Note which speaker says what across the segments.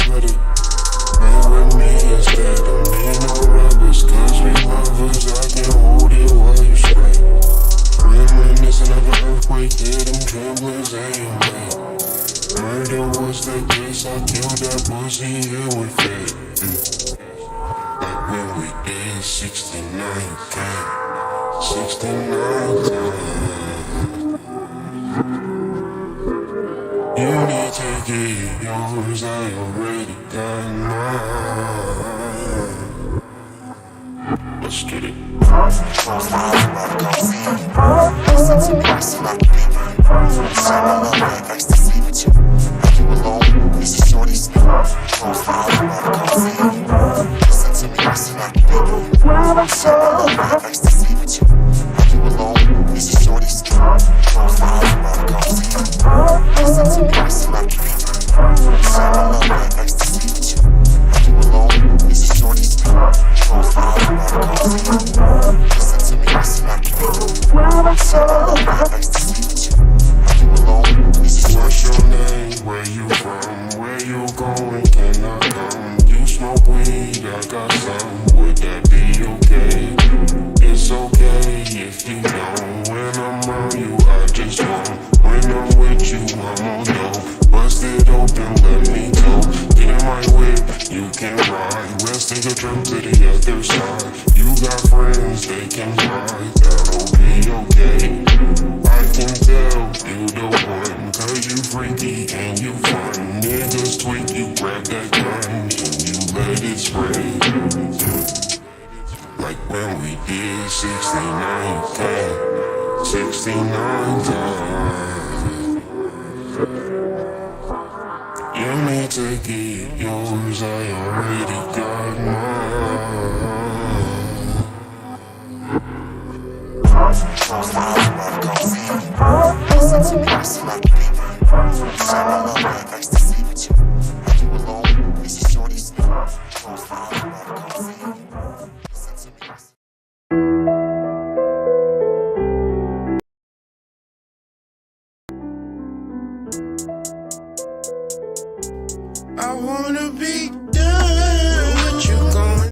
Speaker 1: better. Man with me instead of me no rubbers. Cause we lovers, I can hold it while you scream. Reminiscing of an earthquake, hear them tremblers aim back. Murder was the case, I killed that pussy and we fed. Like when we did 69 times. 69 times. You need to get yours, I already got mine. Let's get it.
Speaker 2: Listen to me, listen like you need me. Shine my love like ecstasy with you. Are you alone? Is it shorty sleep? Close my eyes, come see me. Listen to me, listen like you need me. Shine my love like ecstasy with you. Are you alone? Is it shorty sleep? Close my eyes, come see me. Listen to me, listen like you need me. Shine my love like ecstasy with you. Are you alone? Is it shorty sleep? Close my eyes, come see me. Listen to me, listen like you need me. Shine my love like ecstasy with you. Are you alone? Is it
Speaker 1: What's your name? Where you from? Where you going? Can I come? You smoke weed, I got some. Would that be okay? It's okay if you don't. When I'm on you, I just won't. When I'm with you, I'm on dope. Bust it open, let me go. Get in my whip, you can ride. Let's take a trip to the other side. You got friends, they can ride. That'll be okay. I can tell you the one. Cause you freaky and you fun. Niggas tweak, you grab that gun and you let it spray. Like when we did 69 times. 69 times. You need to get yours, I already got mine.
Speaker 2: close my eyes, come see me. Listen to me, listen like you need me. Shine my love like ecstasy with you. Are you alone? Is it shorty sleep? Close my eyes, come see me. Listen to me, listen.
Speaker 1: I wanna be done. What you going?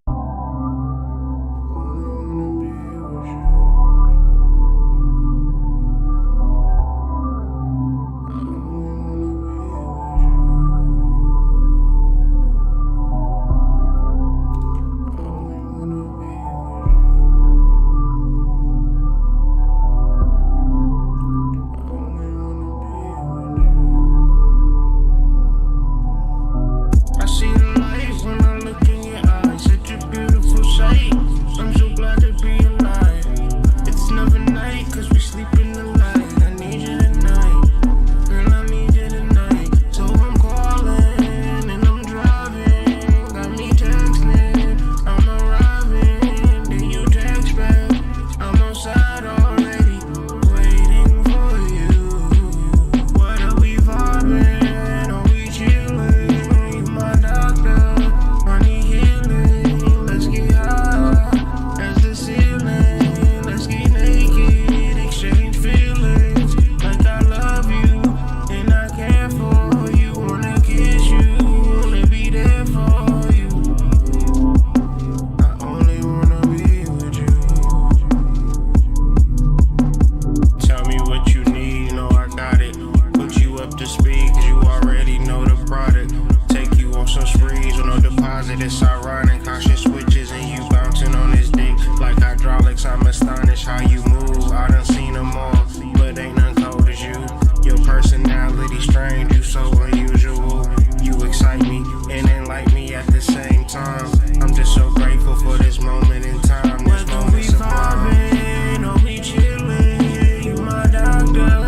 Speaker 3: It's ironic how shit switches and you bouncing on this dick like hydraulics. I'm astonished how you move. I done seen them all, but ain't none cold as you. Your personality strange, you so unusual. You excite me and enlighten me at the same time. I'm just so grateful for this moment in time. This moment vibing, or we chilling. You my doctor,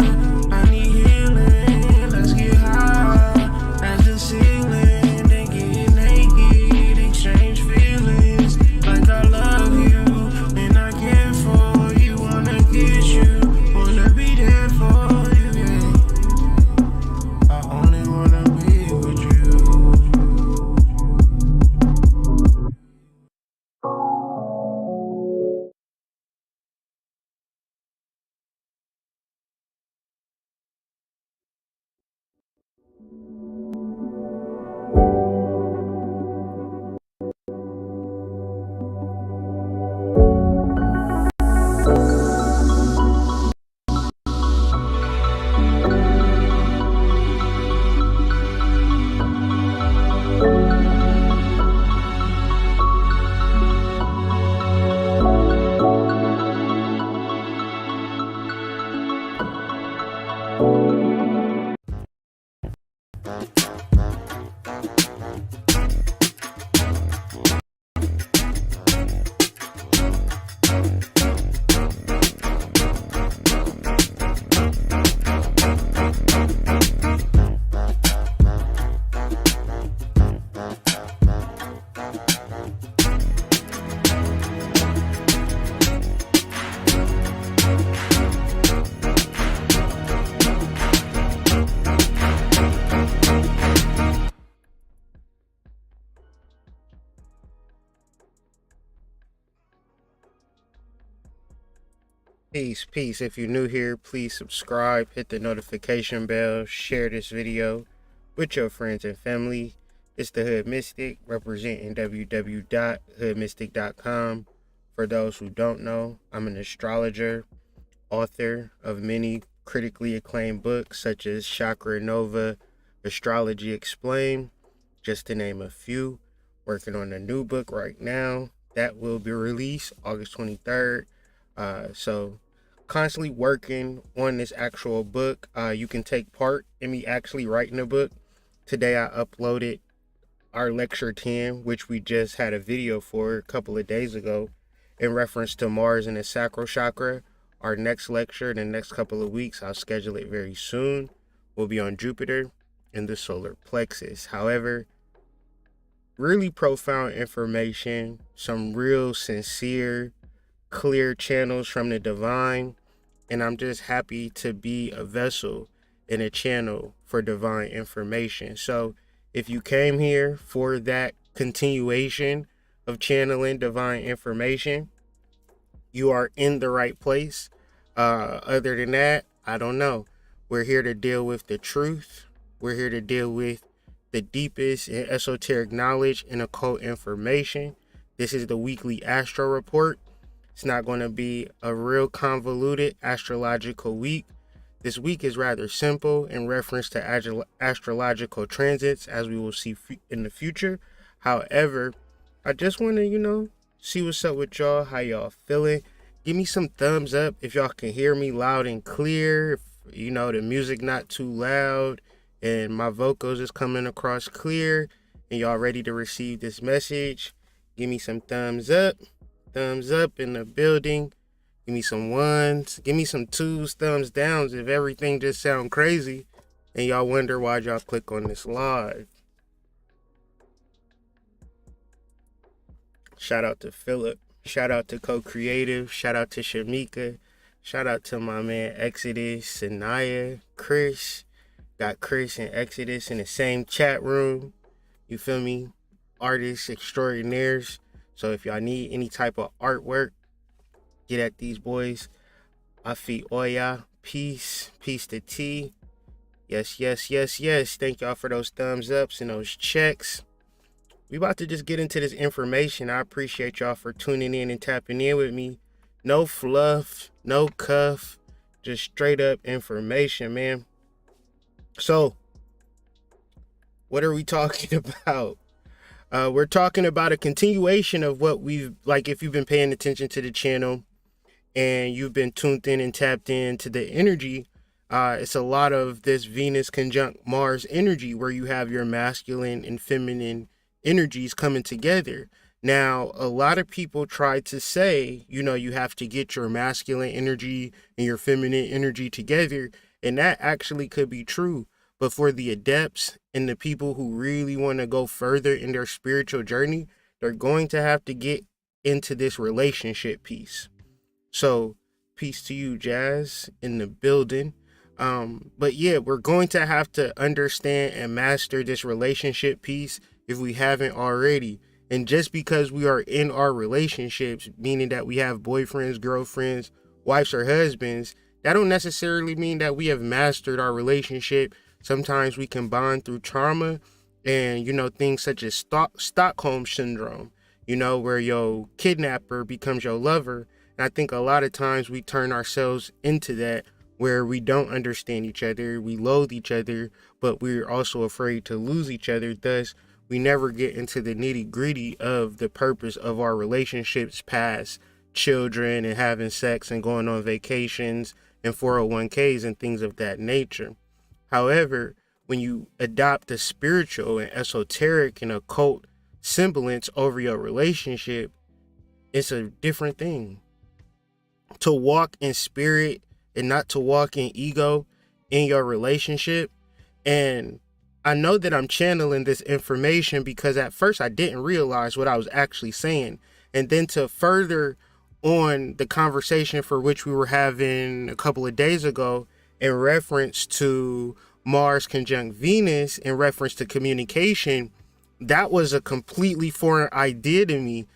Speaker 3: I need healing. Let's get high as the ceiling. Peace. If you're new here, please subscribe, hit the notification bell, share this video with your friends and family. It's the Hood Mystic, representing www.hoodmystic.com. For those who don't know, I'm an astrologer, author of many critically acclaimed books such as Chakra Nova, Astrology Explained, just to name a few. Working on a new book right now that will be released August 23rd. So constantly working on this actual book. You can take part in me actually writing a book. Today I uploaded our lecture 10, which we just had a video for a couple of days ago in reference to Mars and the sacral chakra. Our next lecture in the next couple of weeks, I'll schedule it very soon, will be on Jupiter and the solar plexus. However, really profound information, some real sincere, clear channels from the divine, and I'm just happy to be a vessel and a channel for divine information. So if you came here for that continuation of channeling divine information, you are in the right place. Other than that, I don't know. We're here to deal with the truth. We're here to deal with the deepest and esoteric knowledge and occult information. This is the weekly Astro report. It's not going to be a real convoluted astrological week. This week is rather simple in reference to astrological transits, as we will see in the future. However, I just want to, see what's up with y'all, how y'all feeling. Give me some thumbs up if y'all can hear me loud and clear. If, the music not too loud and my vocals is coming across clear and y'all ready to receive this message. Give me some thumbs up. Thumbs up in the building. Give me some ones. Give me some twos, thumbs downs if everything just sound crazy and y'all wonder why y'all click on this live. Shout out to Philip. Shout out to Co-Creative. Shout out to Shamika. Shout out to my man Exodus, Sanaya, Chris. Got Chris and Exodus in the same chat room. You feel me? Artists extraordinaires. So if y'all need any type of artwork, get at these boys. Afi Oya. Peace to T. Yes. Thank y'all for those thumbs ups and those checks. We about to just get into this information. I appreciate y'all for tuning in and tapping in with me. No fluff, no cuff, just straight up information, man. So, what are we talking about? We're talking about a continuation of what we've, if you've been paying attention to the channel and you've been tuned in and tapped into the energy, it's a lot of this Venus conjunct Mars energy where you have your masculine and feminine energies coming together. Now, a lot of people try to say, you have to get your masculine energy and your feminine energy together, and that actually could be true. But for the adepts and the people who really want to go further in their spiritual journey, they're going to have to get into this relationship piece. So, peace to you, Jazz, in the building. But yeah, we're going to have to understand and master this relationship piece if we haven't already. And just because we are in our relationships, meaning that we have boyfriends, girlfriends, wives, or husbands, that don't necessarily mean that we have mastered our relationship. Sometimes we can bond through trauma and, things such as Stockholm syndrome, where your kidnapper becomes your lover. And I think a lot of times we turn ourselves into that, where we don't understand each other, we loathe each other, but we're also afraid to lose each other. Thus, we never get into the nitty gritty of the purpose of our relationships past children and having sex and going on vacations and 401ks and things of that nature. However, when you adopt the spiritual and esoteric and occult semblance over your relationship, it's a different thing. To walk in spirit and not to walk in ego in your relationship. And I know that I'm channeling this information because at first I didn't realize what I was actually saying. And then to further on the conversation for which we were having a couple of days ago in reference to Mars conjunct Venus, in reference to communication, that was a completely foreign idea to me.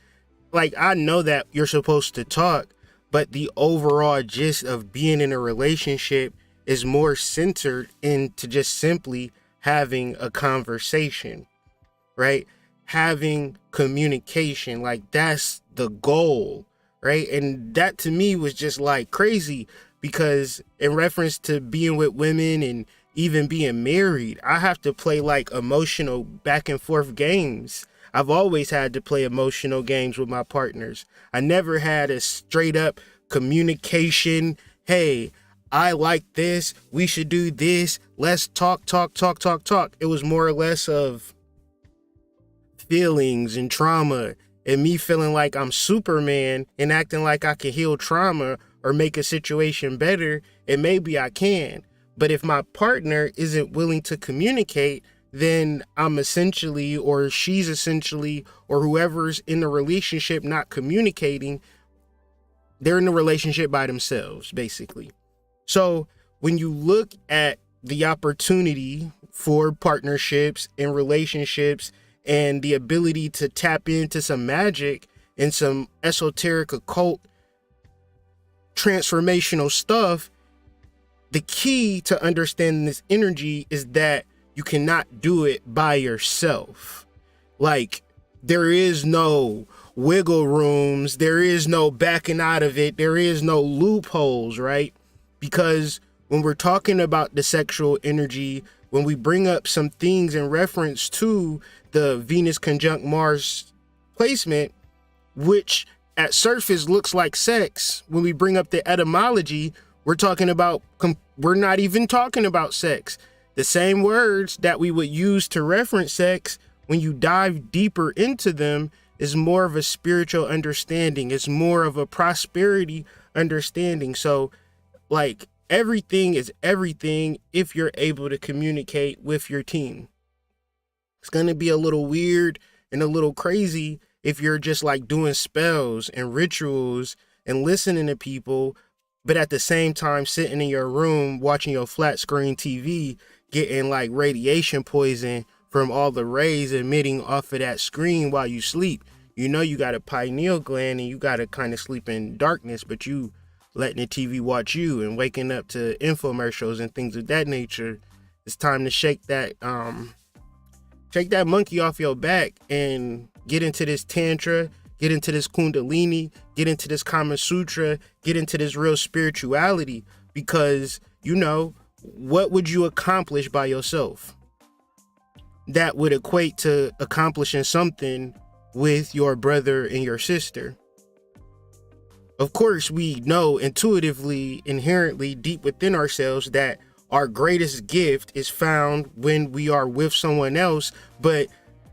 Speaker 3: I know that you're supposed to talk, but the overall gist of being in a relationship is more centered into just simply having a conversation, right? Having communication, like that's the goal, right? And that to me was just like crazy, because in reference to being with women and even being married, I have to play like emotional back and forth games. I've always had to play emotional games with my partners. I never had a straight up communication. Hey, I like this. We should do this. Let's talk. It was more or less of feelings and trauma and me feeling like I'm Superman and acting like I can heal trauma or make a situation better. And maybe I can. But if my partner isn't willing to communicate, then I'm essentially, or she's essentially, or whoever's in the relationship not communicating, they're in the relationship by themselves, basically. So when you look at the opportunity for partnerships and relationships and the ability to tap into some magic and some esoteric occult transformational stuff, the key to understanding this energy is that you cannot do it by yourself. Like, there is no wiggle rooms. There is no backing out of it. There is no loopholes, right? Because when we're talking about the sexual energy, when we bring up some things in reference to the Venus conjunct Mars placement, which at surface looks like sex, when we bring up the etymology, we're not even talking about sex. The same words that we would use to reference sex, when you dive deeper into them, is more of a spiritual understanding. It's more of a prosperity understanding. So, like, everything is everything if you're able to communicate with your team. It's going to be a little weird and a little crazy if you're just like doing spells and rituals and listening to people, but at the same time sitting in your room watching your flat screen TV, getting like radiation poison from all the rays emitting off of that screen while you sleep. You know, you got a pineal gland and you got to kind of sleep in darkness, but you letting the TV watch you and waking up to infomercials and things of that nature. It's time to shake that monkey off your back and get into this tantra, get into this kundalini, get into this Kama Sutra, get into this real spirituality, because, you know, what would you accomplish by yourself? That would equate to accomplishing something with your brother and your sister. Of course, we know intuitively, inherently, deep within ourselves that our greatest gift is found when we are with someone else. But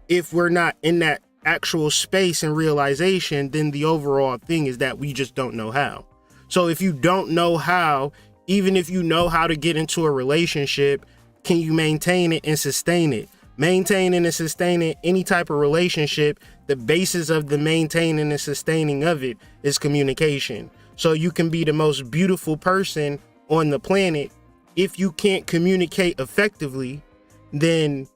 Speaker 3: if we're not in that actual space and realization, then the overall thing is that we just don't know how. So if you don't know how, even if you know how to get into a relationship, can you maintain it and sustain it? Maintaining and sustaining any type of relationship, the basis of the maintaining and sustaining of it is communication. So you can be the most beautiful person on the planet. If you can't communicate effectively, then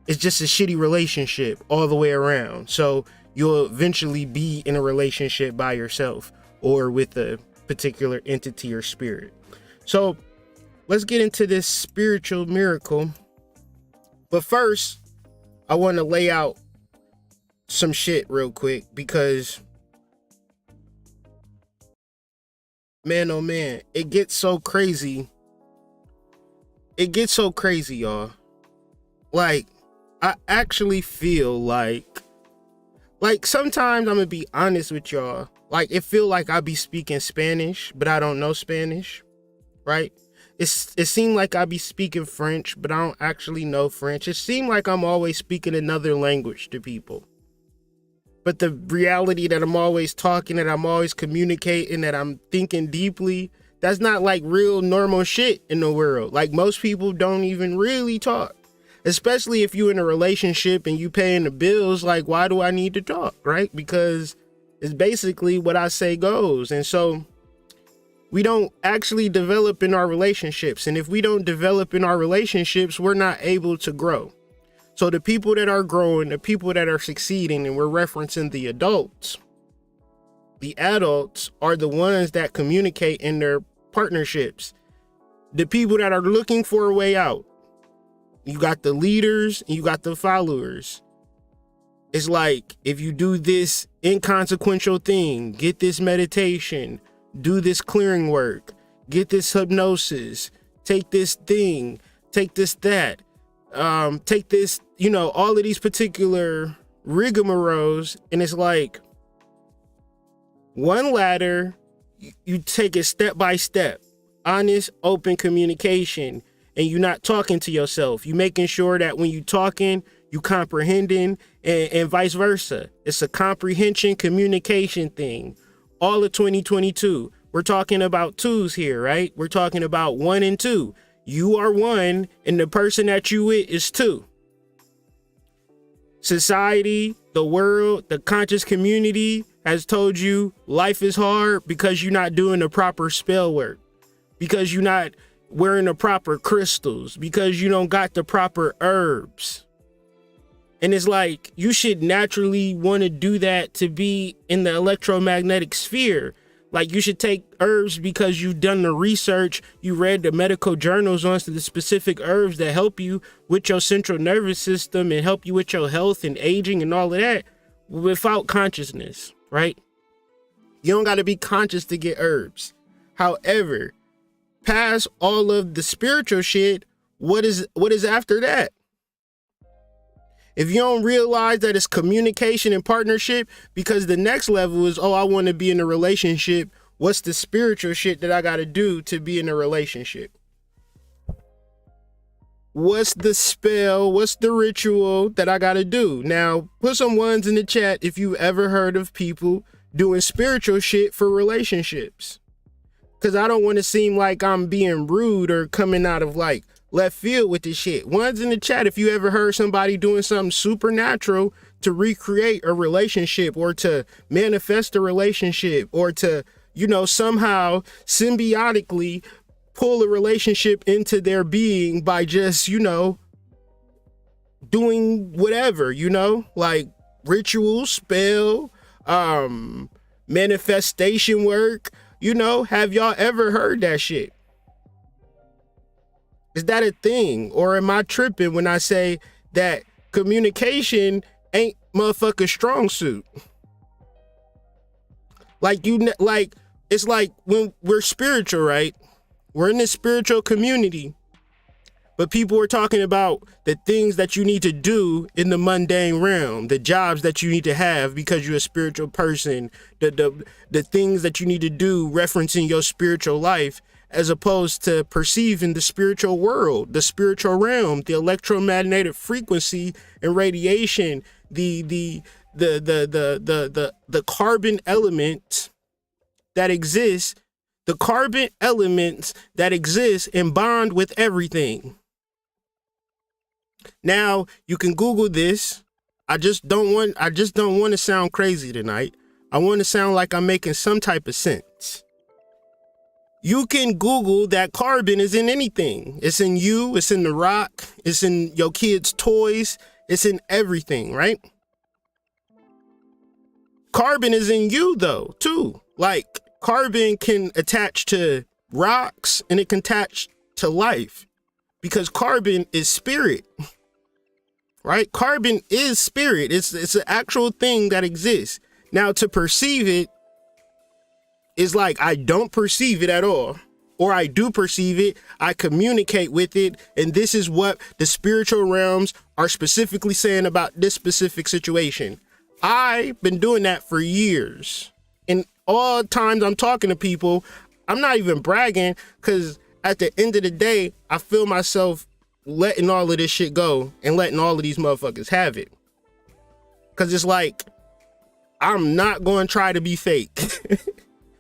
Speaker 3: it's just a shitty relationship all the way around. So you'll eventually be in a relationship by yourself or with a particular entity or spirit. So let's get into this spiritual miracle. But first, I want to lay out some shit real quick, because, man, oh man, it gets so crazy. It gets so crazy, y'all. Like, I actually feel like sometimes I'm gonna be honest with y'all. Like, it feel like I be speaking Spanish, but I don't know Spanish, right? It seemed like I be speaking French, but I don't actually know French. It seemed like I'm always speaking another language to people. But the reality that I'm always talking, that I'm always communicating, that I'm thinking deeply, that's not like real normal shit in the world. Like, most people don't even really talk. Especially if you're in a relationship and you paying the bills. Like, why do I need to talk, right? Because it's basically what I say goes. And so we don't actually develop in our relationships. And if we don't develop in our relationships, we're not able to grow. So the people that are growing, the people that are succeeding, and we're referencing the adults,
Speaker 4: The adults are the ones that communicate in their partnerships. The people that are looking for a way out. You got the leaders and you got the followers. It's like, if you do this inconsequential thing, get this meditation, do this clearing work, get this hypnosis, take this thing, take this, that, take this, you know, all of these particular rigmaroles. And it's like one ladder, you take it step by step, honest, open communication, and you're not talking to yourself. You making sure that when you talking, you comprehending, and vice versa. It's a comprehension communication thing. All of 2022. We're talking about twos here, right? We're talking about 1 and 2. You are 1 and the person that you with is 2. Society, the world, the conscious community has told you life is hard because you're not doing the proper spell work, because you're not wearing the proper crystals, because you don't got the proper herbs. And it's like, you should naturally want to do that to be in the electromagnetic sphere. Like, you should take herbs because you've done the research, you read the medical journals on the specific herbs that help you with your central nervous system and help you with your health and aging and all of that without consciousness, right? You don't got to be conscious to get herbs. However, past all of the spiritual shit, what is after that? If you don't realize that it's communication and partnership, because the next level is, oh, I want to be in a relationship. What's the spiritual shit that I got to do to be in a relationship? What's the spell? What's the ritual that I got to do? Now, put some ones in the chat if you ever heard of people doing spiritual shit for relationships. Because I don't want to seem like I'm being rude or coming out of like left field with this shit. Ones in the chat if you ever heard somebody doing something supernatural to recreate a relationship or to manifest a relationship or to, you know, somehow symbiotically pull a relationship into their being by just, you know, doing whatever, you know, like ritual, spell, manifestation work, you know. Have y'all ever heard that shit? Is that a thing? Or am I tripping when I say that communication ain't motherfucking strong suit? Like, it's like when we're spiritual, right? We're in this spiritual community, but people are talking about the things that you need to do in the mundane realm, the jobs that you need to have because you're a spiritual person, the things that you need to do referencing your spiritual life, as opposed to perceiving the spiritual world, the spiritual realm, the electromagnetic frequency and radiation, the carbon element that exists, the carbon elements that exist and bond with everything. Now you can Google this. I just don't want to sound crazy tonight. I want to sound like I'm making some type of sense. You can Google that carbon is in anything. It's in you, it's in the rock, it's in your kids' toys, it's in everything, right? Carbon is in you though, too. Like, carbon can attach to rocks and it can attach to life because carbon is spirit, right? Carbon is spirit. It's an actual thing that exists. Now, to perceive it, it's like I don't perceive it at all, or I do perceive it, I communicate with it, and this is what the spiritual realms are specifically saying about this specific situation. I've been doing that for years, and all times I'm talking to people, I'm not even bragging, because at the end of the day, I feel myself letting all of this shit go and letting all of these motherfuckers have it. Because it's like, I'm not going to try to be fake.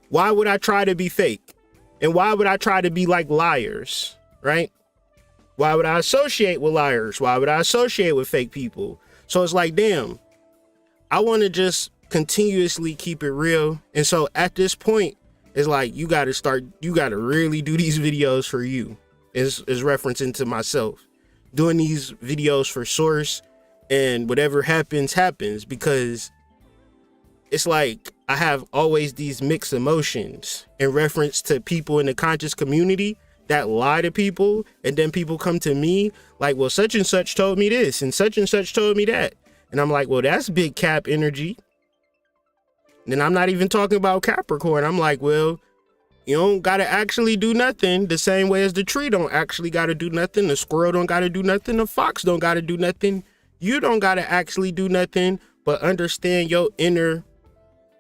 Speaker 4: Why would I try to be fake? And why would I try to be like liars, right? Why would I associate with liars? Why would I associate with fake people? So it's like, damn, I want to just continuously keep it real. And so at this point, it's like, you got to really do these videos for you. Is referencing to myself. Doing these videos for source, and whatever happens, happens, because it's like I have always these mixed emotions in reference to people in the conscious community that lie to people, and then people come to me like, well, such and such told me this and such told me that, and I'm like, well, that's big cap energy. And then I'm not even talking about Capricorn. I'm like, well, you don't gotta actually do nothing the same way as the tree don't actually gotta do nothing, the squirrel don't gotta do nothing, the fox don't gotta do nothing, you don't gotta actually do nothing but understand your inner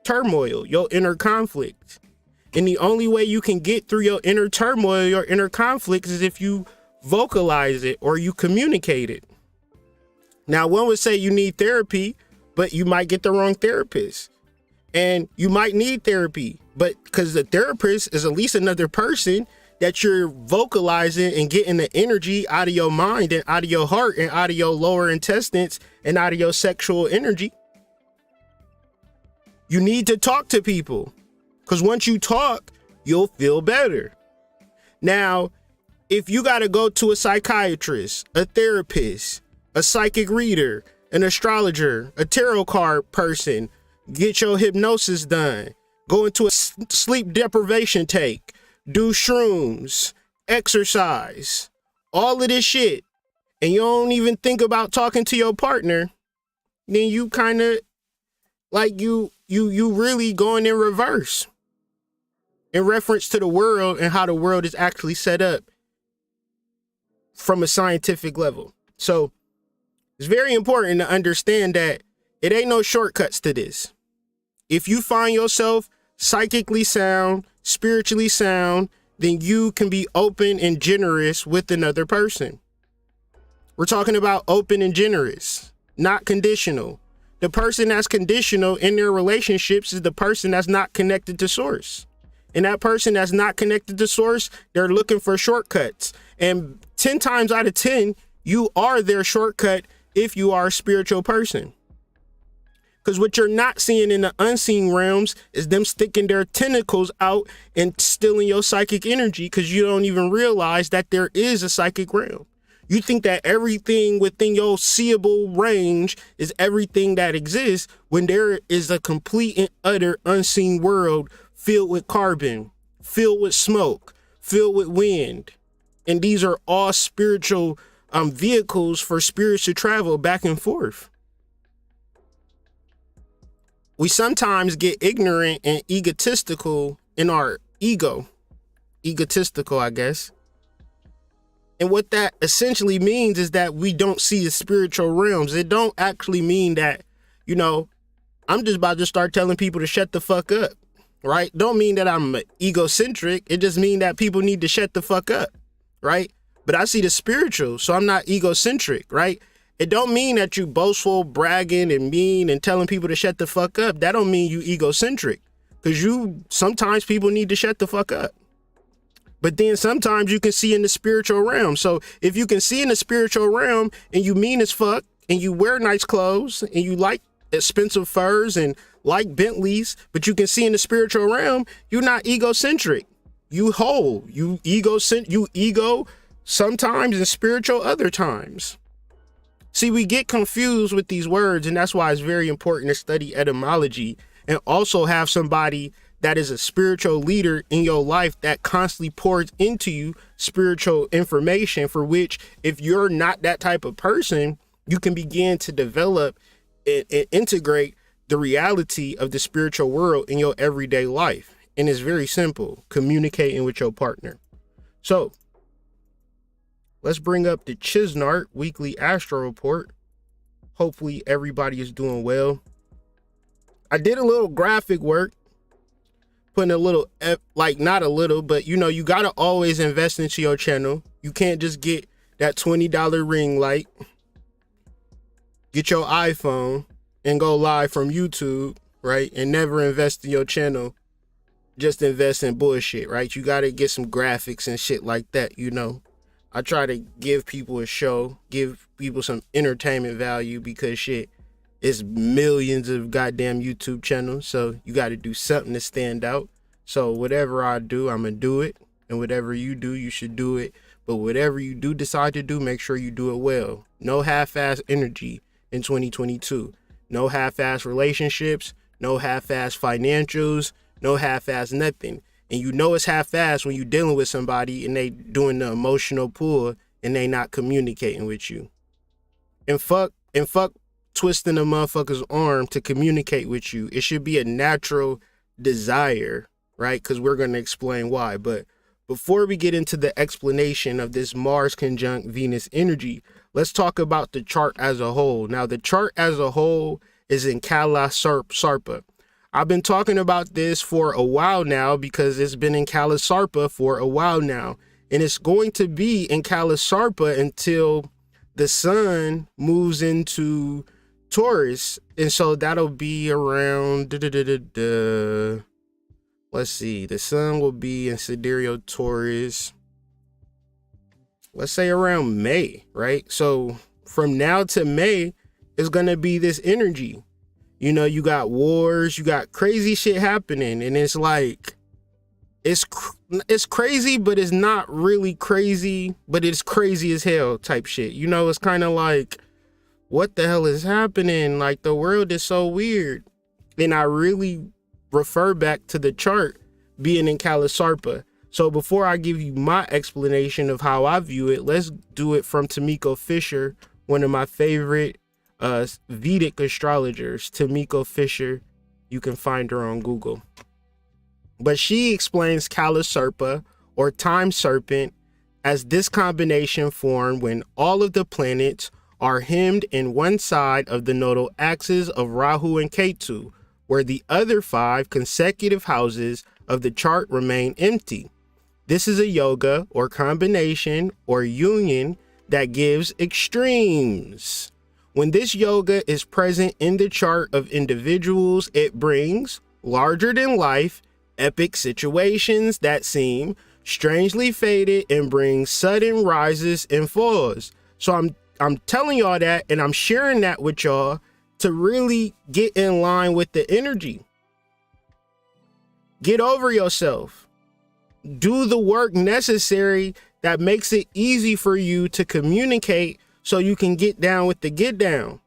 Speaker 4: turmoil, your inner conflict. And the only way you can get through your inner turmoil, your inner conflicts, is if you vocalize it or you communicate it. Now, one would say you need therapy, but you might get the wrong therapist. And you might need therapy, but because the therapist is at least another person that you're vocalizing and getting the energy out of your mind and out of your heart and out of your lower intestines and out of your sexual energy. You need to talk to people, because once you talk, you'll feel better. Now, if you got to go to a psychiatrist, a therapist, a psychic reader, an astrologer, a tarot card person, get your hypnosis done, go into a sleep deprivation take, do shrooms, exercise, all of this shit, and you don't even think about talking to your partner, then you kind of like you really going in reverse in reference to the world and how the world is actually set up from a scientific level. So it's very important to understand that it ain't no shortcuts to this. If you find yourself psychically sound, spiritually sound, then you can be open and generous with another person. We're talking about open and generous, not conditional. The person that's conditional in their relationships is the person that's not connected to source. And that person that's not connected to source, they're looking for shortcuts. And 10 times out of 10, you are their shortcut if you are a spiritual person. Because what you're not seeing in the unseen realms is them sticking their tentacles out and stealing your psychic energy, because you don't even realize that there is a psychic realm. You think that everything within your seeable range is everything that exists, when there is a complete and utter unseen world filled with carbon, filled with smoke, filled with wind. And these are all spiritual vehicles for spirits to travel back and forth. We sometimes get ignorant and egotistical in our ego. Egotistical, I guess. And what that essentially means is that we don't see the spiritual realms. It don't actually mean that, I'm just about to start telling people to shut the fuck up, right? Don't mean that I'm egocentric. It just means that people need to shut the fuck up, right? But I see the spiritual, so I'm not egocentric, right? It don't mean that you boastful, bragging and mean and telling people to shut the fuck up. That don't mean you egocentric, because sometimes people need to shut the fuck up. But then sometimes you can see in the spiritual realm. So if you can see in the spiritual realm and you mean as fuck and you wear nice clothes and you like expensive furs and like Bentleys, but you can see in the spiritual realm, you're not egocentric. You whole, you ego sometimes and spiritual other times. See, we get confused with these words, and that's why it's very important to study etymology and also have somebody that is a spiritual leader in your life that constantly pours into you spiritual information, for which, if you're not that type of person, you can begin to develop and integrate the reality of the spiritual world in your everyday life. And it's very simple: communicating with your partner. So let's bring up the Chisnart weekly Astro report. Hopefully everybody is doing well. I did a little graphic work, putting a little, not a little, but you got to always invest into your channel. You can't just get that $20 ring light, get your iPhone and go live from YouTube, right? And never invest in your channel. Just invest in bullshit, right? You got to get some graphics and shit like that, I try to give people a show, give people some entertainment value, because shit, it's millions of goddamn YouTube channels. So you got to do something to stand out. So whatever I do, I'm going to do it. And whatever you do, you should do it. But whatever you do decide to do, make sure you do it well. No half-ass energy in 2022. No half-ass relationships. no half-ass financials, no half-ass nothing. And you know it's half-ass when you dealing with somebody and they doing the emotional pull and they not communicating with you. And fuck twisting a motherfucker's arm to communicate with you. It should be a natural desire, right? Because we're going to explain why. But before we get into the explanation of this Mars conjunct Venus energy, let's talk about the chart as a whole. Now, the chart as a whole is in KHAOS Sarpa. I've been talking about this for a while now because it's been in KHAOS Sarpa for a while now. And it's going to be in KHAOS Sarpa until the sun moves into Taurus. And so that'll be around, let's see, the sun will be in Sidereal Taurus, let's say around May, right? So from now to May is going to be this energy. You know, you got wars, you got crazy shit happening, and it's like, it's crazy, but it's not really crazy, but it's crazy as hell type shit. You know, it's kind of like, what the hell is happening? Like, the world is so weird. And I really refer back to the chart being in KHAOS Sarpa. So before I give you my explanation of how I view it, let's do it from Tamiko Fisher, one of my favorite Vedic astrologers. Tamiko Fisher, you can find her on Google. But she explains KHAOS Sarpa, or time serpent, as this combination formed when all of the planets are hemmed in one side of the nodal axis of Rahu and Ketu, where the other 5 consecutive houses of the chart remain empty. This is a yoga or combination or union that gives extremes. When this yoga is present in the chart of individuals, it brings larger than life, epic situations that seem strangely fated and brings sudden rises and falls. So I'm telling y'all that, and I'm sharing that with y'all to really get in line with the energy. Get over yourself. Do the work necessary that makes it easy for you to communicate so you can get down with the get down.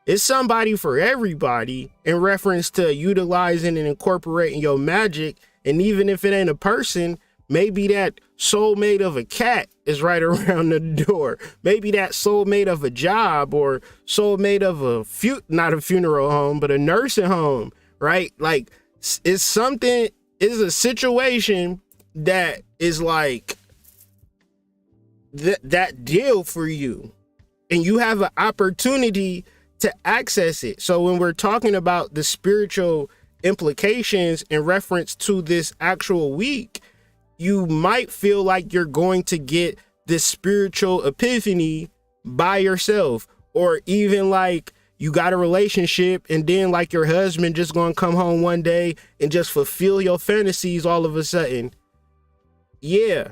Speaker 4: It's somebody for everybody in reference to utilizing and incorporating your magic. And even if it ain't a person, maybe that soulmate of a cat is right around the door. Maybe that soulmate of a job, or soulmate of not a funeral home, but a nursing home, right? Like, it's something, it's a situation that is like that deal for you, and you have an opportunity to access it. So when we're talking about the spiritual implications in reference to this actual week, you might feel like you're going to get this spiritual epiphany by yourself, or even like you got a relationship and then like your husband just gonna come home one day and just fulfill your fantasies all of a sudden. Yeah,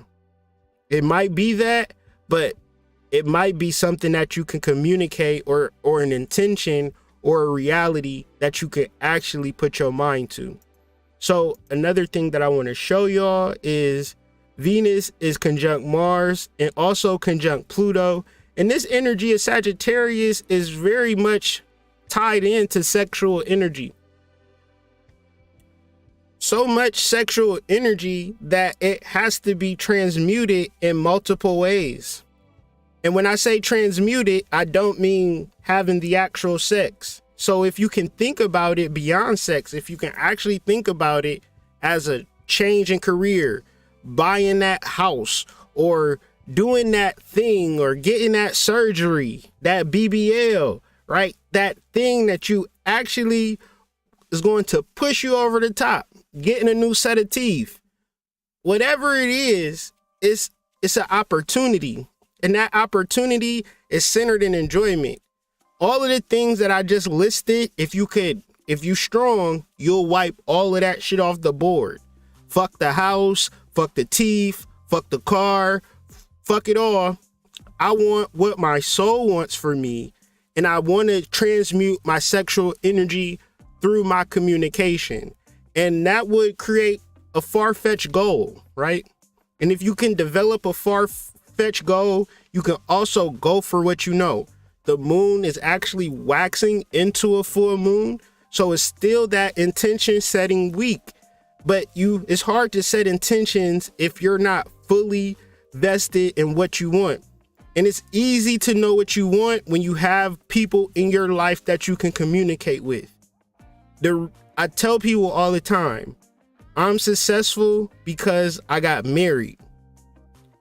Speaker 4: it might be that, but it might be something that you can communicate, or an intention or a reality that you could actually put your mind to. So another thing that I want to show y'all is Venus is conjunct Mars and also conjunct Pluto. And this energy of Sagittarius is very much tied into sexual energy. So much sexual energy that it has to be transmuted in multiple ways. And when I say transmuted, I don't mean having the actual sex. So if you can think about it beyond sex, if you can actually think about it as a change in career, buying that house, or doing that thing, or getting that surgery, that BBL, right? That thing that you actually is going to push you over the top, getting a new set of teeth, whatever it is, it's an opportunity. And that opportunity is centered in enjoyment. All of the things that I just listed, if you strong, you'll wipe all of that shit off the board. Fuck the house, fuck the teeth, fuck the car, fuck it all. I want what my soul wants for me, and I want to transmute my sexual energy through my communication. And that would create a far-fetched goal, right? And if you can develop a far-fetched goal, you can also go for what you know. The moon is actually waxing into a full moon. So it's still that intention setting week, but it's hard to set intentions if you're not fully vested in what you want. And it's easy to know what you want when you have people in your life that you can communicate with. I tell people all the time, I'm successful because I got married.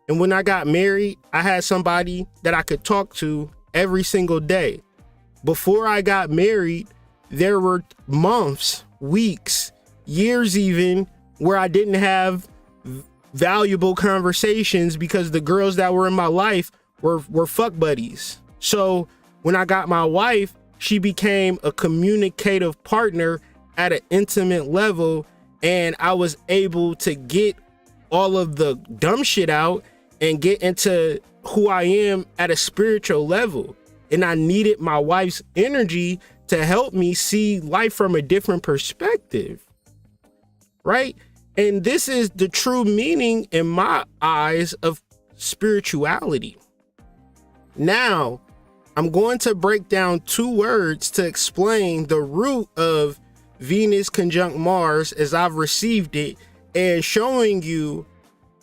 Speaker 4: And when I got married, I had somebody that I could talk to every single day. Before I got married, there were months, weeks, years even, where I didn't have valuable conversations because the girls that were in my life were fuck buddies. So when I got my wife, she became a communicative partner at an intimate level, and I was able to get all of the dumb shit out and get into who I am at a spiritual level. And I needed my wife's energy to help me see life from a different perspective, right? And this is the true meaning in my eyes of spirituality. Now, I'm going to break down 2 words to explain the root of Venus conjunct Mars as I've received it, and showing you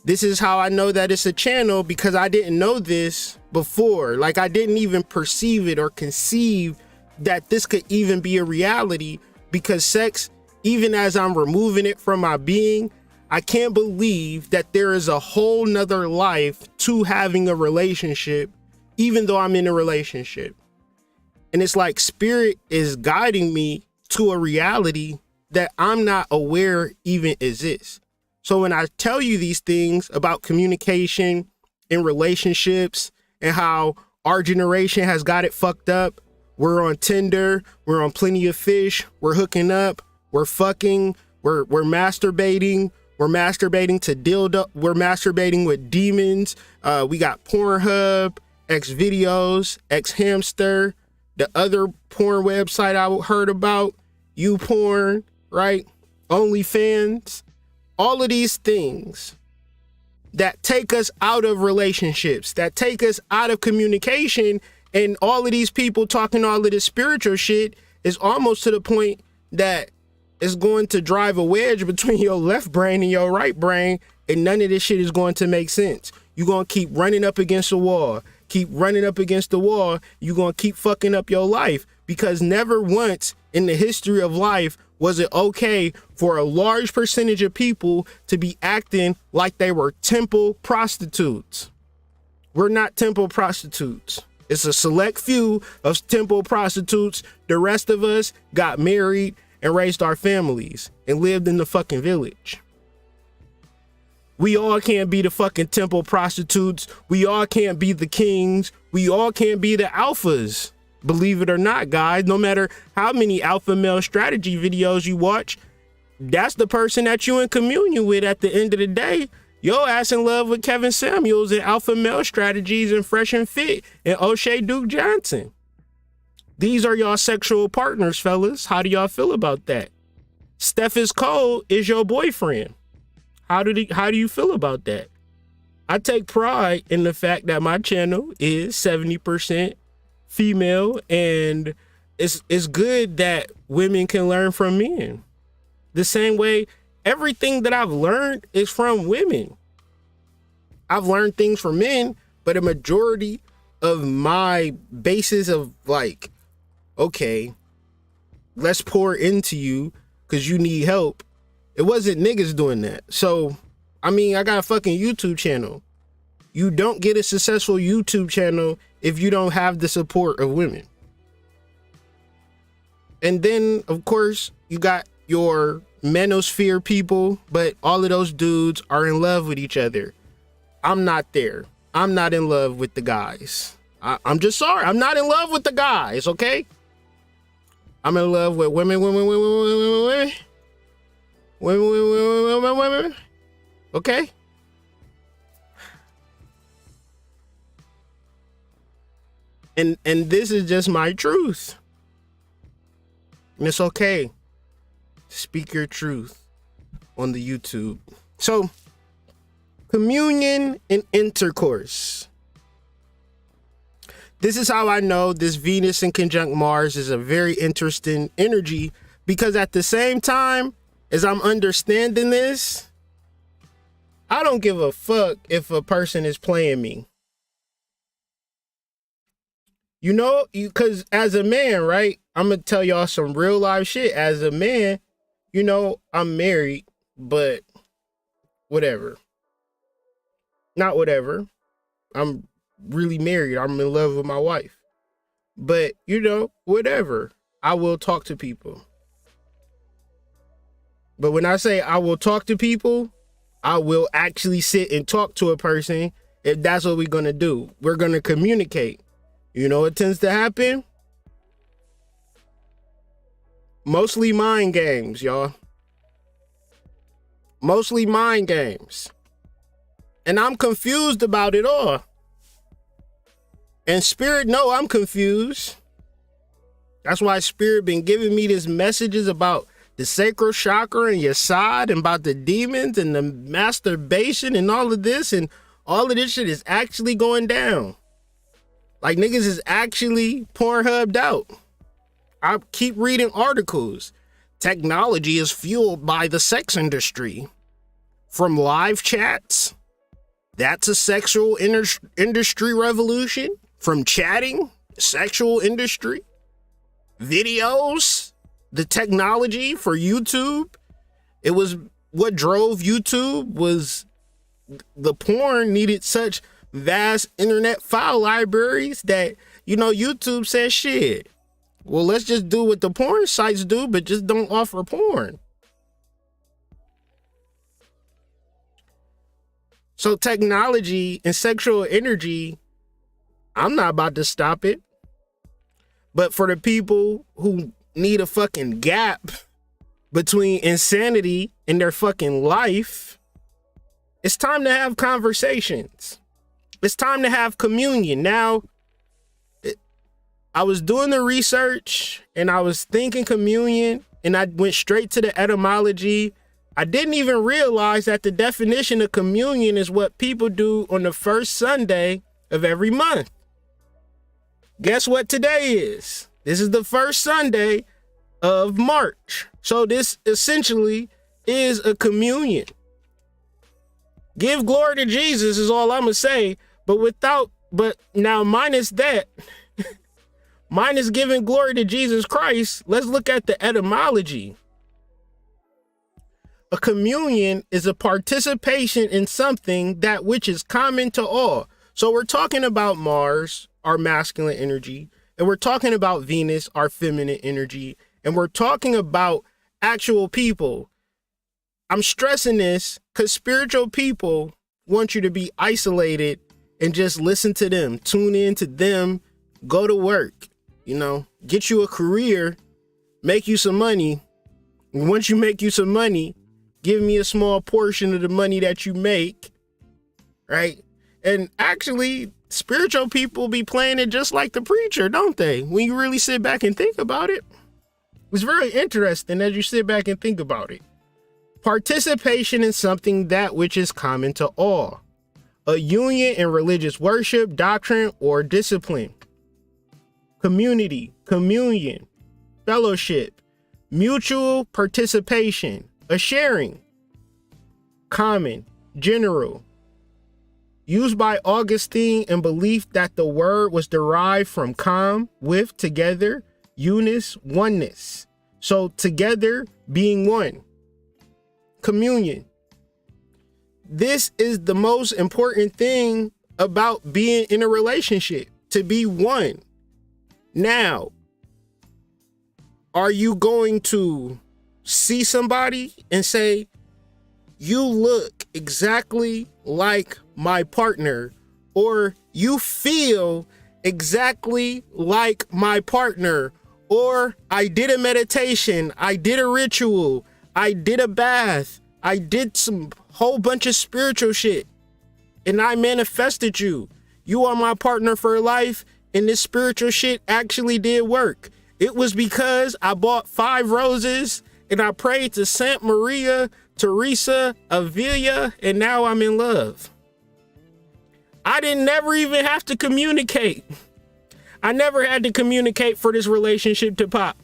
Speaker 4: this is how I know that it's a channel, because I didn't know this before. Like, I didn't even perceive it or conceive that this could even be a reality, because sex, even as I'm removing it from my being, I can't believe that there is a whole nother life to having a relationship, even though I'm in a relationship. And it's like spirit is guiding me to a reality that I'm not aware even exists. So when I tell you these things about communication in relationships and how our generation has got it fucked up, we're on Tinder, we're on Plenty of Fish, we're hooking up, we're fucking, we're masturbating, we're masturbating to dildo, we're masturbating with demons. We got Pornhub, X Videos, X Hamster, the other porn website I heard about, YouPorn, right? OnlyFans. All of these things that take us out of relationships, that take us out of communication, and all of these people talking all of this spiritual shit is almost to the point that it's going to drive a wedge between your left brain and your right brain, and none of this shit is going to make sense. You're going to keep running up against the wall, keep running up against the wall. You're going to keep fucking up your life, because never once in the history of life was it okay for a large percentage of people to be acting like they were temple prostitutes. We're not temple prostitutes. It's a select few of temple prostitutes. The rest of us got married and raised our families and lived in the fucking village. We all can't be the fucking temple prostitutes. We all can't be the kings. We all can't be the alphas. Believe it or not, guys, no matter how many alpha male strategy videos you watch, that's the person that you in communion with at the end of the day. Your ass in love with Kevin Samuels and alpha male strategies and Fresh and Fit and O'Shea Duke Johnson. These are y'all sexual partners, fellas. How do y'all feel about that? Stephis Cole is your boyfriend. How do you feel about that? I take pride in the fact that my channel is 70% female, and it's good that women can learn from men. The same way everything that I've learned is from women. I've learned things from men, but a majority of my basis of like, okay, let's pour into you because you need help. It wasn't niggas doing that. So, I mean, I got a fucking YouTube channel. You don't get a successful YouTube channel if you don't have the support of women. And then, of course, you got your manosphere people, but all of those dudes are in love with each other. I'm not there. I'm not in love with the guys. I'm just sorry. I'm not in love with the guys, okay? I'm in love with women. Okay? And this is just my truth. And it's okay to speak your truth on the YouTube. So, communion and intercourse. This is how I know this Venus in conjunct Mars is a very interesting energy, Because at the same time as I'm understanding this, I don't give a fuck if a person is playing me. You know, because as a man, right? I'm going to tell y'all some real life shit. As a man, you know, I'm married, but whatever. Not whatever. I'm really married. I'm in love with my wife. But, you know, whatever. I will talk to people. But when I say I will talk to people, I will actually sit and talk to a person if that's what we're going to do. We're going to communicate. You know what tends to happen? Mostly mind games, y'all. Mostly mind games. And I'm confused about it all. And Spirit know I'm confused. That's why Spirit been giving me these messages about the sacral chakra and your side and about the demons and the masturbation and all of this. And all of this shit is actually going down. Like niggas is actually Pornhubbed out. I keep reading articles. Technology is fueled by the sex industry. From live chats, that's a sexual industry revolution. From chatting, sexual industry. Videos, the technology for YouTube. It was what drove YouTube was the porn needed such vast internet file libraries that, you know, YouTube said shit. Well, let's just do what the porn sites do, but just don't offer porn. So technology and sexual energy, I'm not about to stop it. But for the people who need a fucking gap between insanity and their fucking life, it's time to have conversations. It's time to have communion. Now, I was doing the research and I was thinking communion and I went straight to the etymology. I didn't even realize that the definition of communion is what people do on the first Sunday of every month. Guess what today is? This is the first Sunday of March. So this essentially is a communion. Give glory to Jesus is all I'm gonna say, but now minus that, minus giving glory to Jesus Christ, let's look at the etymology. A communion is a participation in something that which is common to all. So we're talking about Mars, our masculine energy, and we're talking about Venus, our feminine energy, and we're talking about actual people. I'm stressing this because spiritual people want you to be isolated and just listen to them, tune in to them, go to work, you know, get you a career, make you some money. And once you make you some money, give me a small portion of the money that you make, right? And actually, spiritual people be playing it just like the preacher, don't they? When you really sit back and think about it. It's very interesting as you sit back and think about it. Participation in something that which is common to all. A union in religious worship, doctrine, or discipline. Community, communion, fellowship, mutual participation, a sharing. Common, general. Used by Augustine in belief that the word was derived from com, with, together, unis, oneness. So together being one. Communion. This is the most important thing about being in a relationship, to be one. Now, are you going to see somebody and say, you look exactly like my partner, or you feel exactly like my partner, or I did a meditation, I did a ritual, I did a bath, I did some whole bunch of spiritual shit, and I manifested you. You are my partner for life, and this spiritual shit actually did work. It was because I bought 5 roses and I prayed to Santa Maria, Teresa, Avila, and now I'm in love. I didn't never even have to communicate. I never had to communicate for this relationship to pop.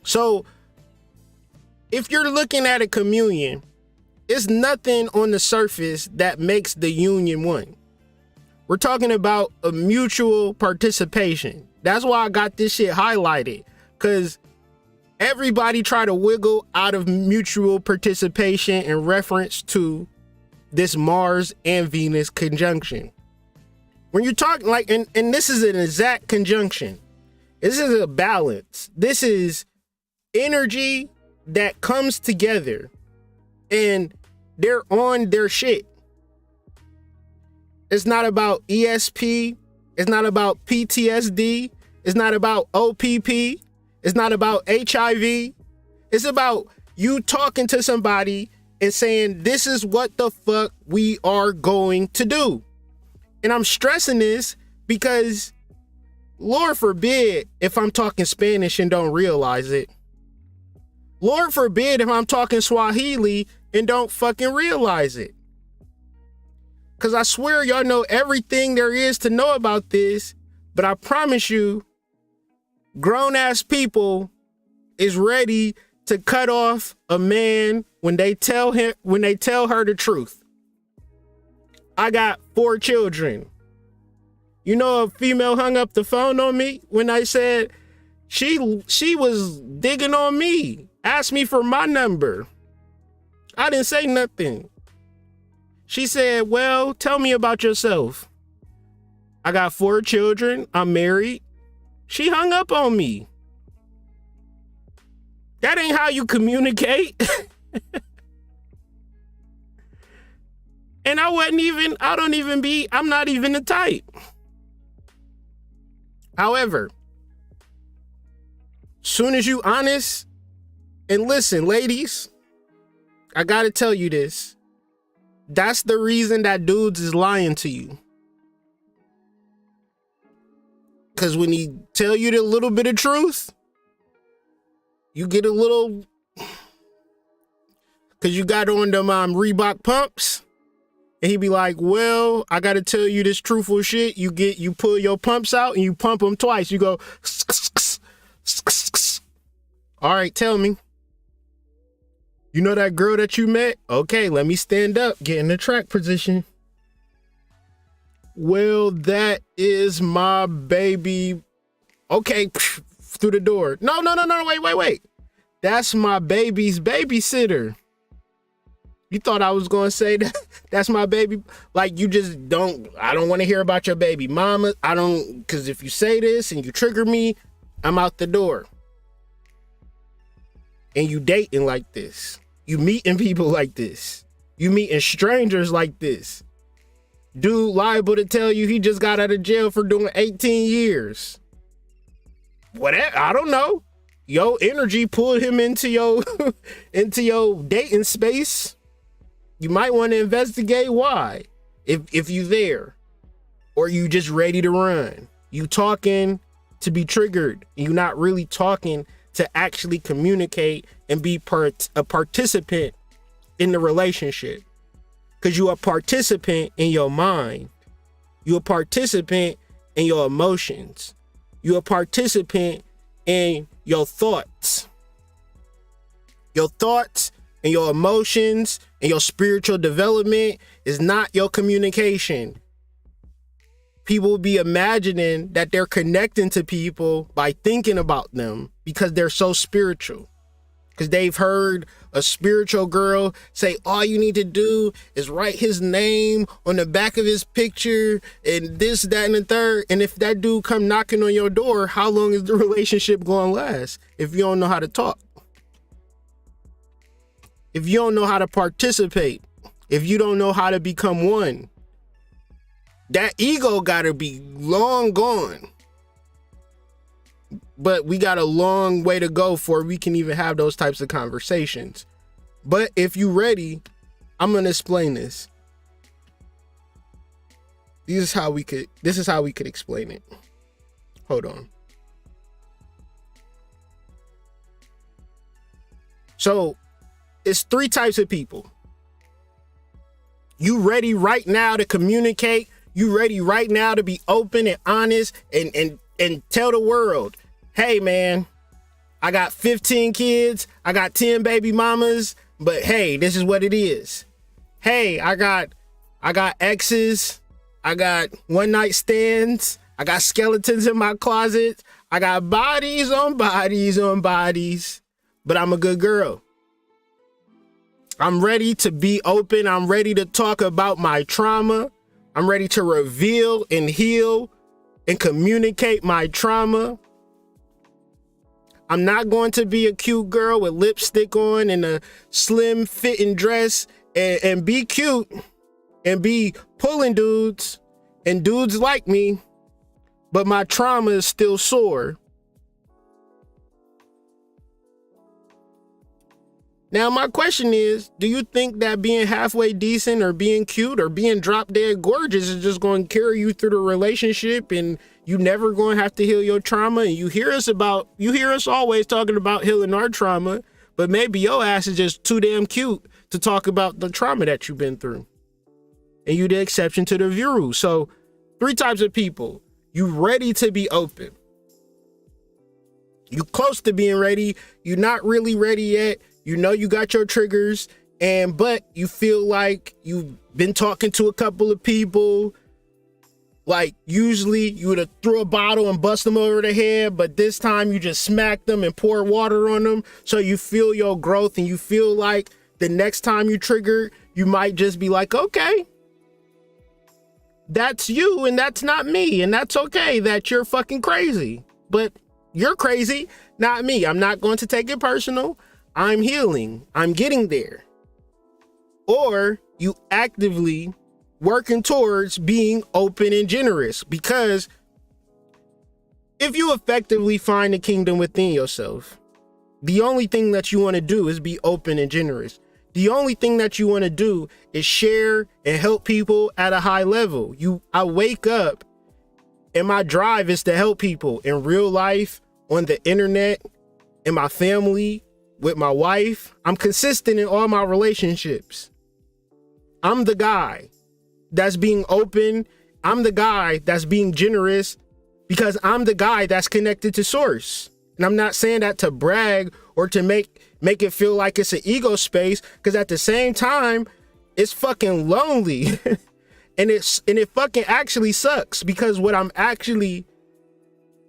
Speaker 4: So if you're looking at a communion, it's nothing on the surface that makes the union one. We're talking about a mutual participation. That's why I got this shit highlighted, because everybody try to wiggle out of mutual participation in reference to this Mars and Venus conjunction. When you're talking like, and this is an exact conjunction. This is a balance. This is energy that comes together and they're on their shit. It's not about ESP. It's not about PTSD. It's not about OPP. It's not about HIV. It's about you talking to somebody and saying, this is what the fuck we are going to do. And I'm stressing this because Lord forbid if I'm talking Spanish and don't realize it. Lord forbid if I'm talking Swahili and don't fucking realize it. Because I swear y'all know everything there is to know about this, but I promise you, grown-ass people is ready to cut off a man when they tell her the truth. I got 4 children. You know, a female hung up the phone on me when I said she was digging on me, asked me for my number. I didn't say nothing. She said, well, tell me about yourself. I got 4 children. I'm married. She hung up on me. That ain't how you communicate. And I'm not even the type. However, soon as you honest, and listen, ladies, I gotta tell you this. That's the reason that dudes is lying to you. Because when he tell you the little bit of truth, you get a little, because you got on them Reebok pumps, and he be like, well, I got to tell you this truthful shit. You pull your pumps out and you pump them twice. You go, all right, tell me. You know that girl that you met? Okay, let me stand up, get in the track position. Well, that is my baby. Okay, through the door. No, wait. That's my baby's babysitter. You thought I was going to say that? That's my baby? Like, you just I don't want to hear about your baby mama. Because if you say this and you trigger me, I'm out the door. And you dating like this. You meeting people like this. You meeting strangers like this. Dude liable to tell you he just got out of jail for doing 18 years. Whatever, I don't know. Your energy pulled him into your dating space. You might want to investigate why. If you there. Or you just ready to run. You talking to be triggered. You not really talking to actually communicate and be a participant in the relationship. Because you a participant in your mind. You a participant in your emotions. You a participant in your thoughts. Your thoughts and your emotions and your spiritual development is not your communication. People be imagining that they're connecting to people by thinking about them because they're so spiritual. Because they've heard a spiritual girl say, all you need to do is write his name on the back of his picture and this, that, and the third. And if that dude come knocking on your door, how long is the relationship going to last if you don't know how to talk? If you don't know how to participate, if you don't know how to become one, that ego got to be long gone. But we got a long way to go before we can even have those types of conversations. But if you ready, I'm going to explain this. This is how we could explain it. Hold on. So it's 3 types of people. You ready right now to communicate? You ready right now to be open and honest and tell the world, hey man, I got 15 kids. I got 10 baby mamas. But hey, this is what it is. Hey, I got exes. I got one night stands. I got skeletons in my closet. I got bodies on bodies on bodies. But I'm a good girl. I'm ready to be open. I'm ready to talk about my trauma. I'm ready to reveal and heal and communicate my trauma. I'm not going to be a cute girl with lipstick on and a slim fitting dress and be cute and be pulling dudes and dudes like me, but my trauma is still sore. Now, my question is, do you think that being halfway decent or being cute or being drop dead gorgeous is just going to carry you through the relationship and you never going to have to heal your trauma? And you hear us always talking about healing our trauma, but maybe your ass is just too damn cute to talk about the trauma that you've been through. And you the exception to the rule. So 3 types of people. You ready to be open. You close to being ready. You're not really ready yet. You know you got your triggers, but you feel like you've been talking to a couple of people. Like usually you would have threw a bottle and bust them over the head, but this time you just smack them and pour water on them. So you feel your growth and you feel like the next time you trigger, you might just be like, okay, that's you and that's not me. And that's okay that you're fucking crazy, but you're crazy, not me. I'm not going to take it personal. I'm healing. I'm getting there. Or you actively working towards being open and generous, because if you effectively find the kingdom within yourself, the only thing that you want to do is be open and generous. The only thing that you want to do is share and help people at a high level. I wake up and my drive is to help people in real life, on the internet, in my family, with my wife. I'm consistent in all my relationships. I'm the guy that's being open. I'm the guy that's being generous because I'm the guy that's connected to source. And I'm not saying that to brag or to make it feel like it's an ego space, because at the same time, it's fucking lonely. and it fucking actually sucks, because what I'm actually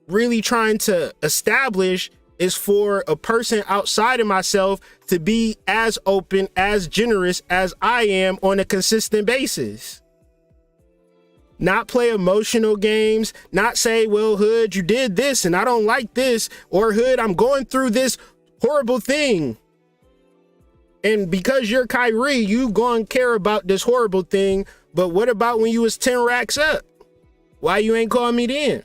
Speaker 4: really trying to establish is for a person outside of myself to be as open, as generous as I am on a consistent basis. Not play emotional games, not say, well, Hood, you did this and I don't like this, or Hood, I'm going through this horrible thing. And because you're Kyrie, you gonna care about this horrible thing, but what about when you was 10 racks up? Why you ain't call me then?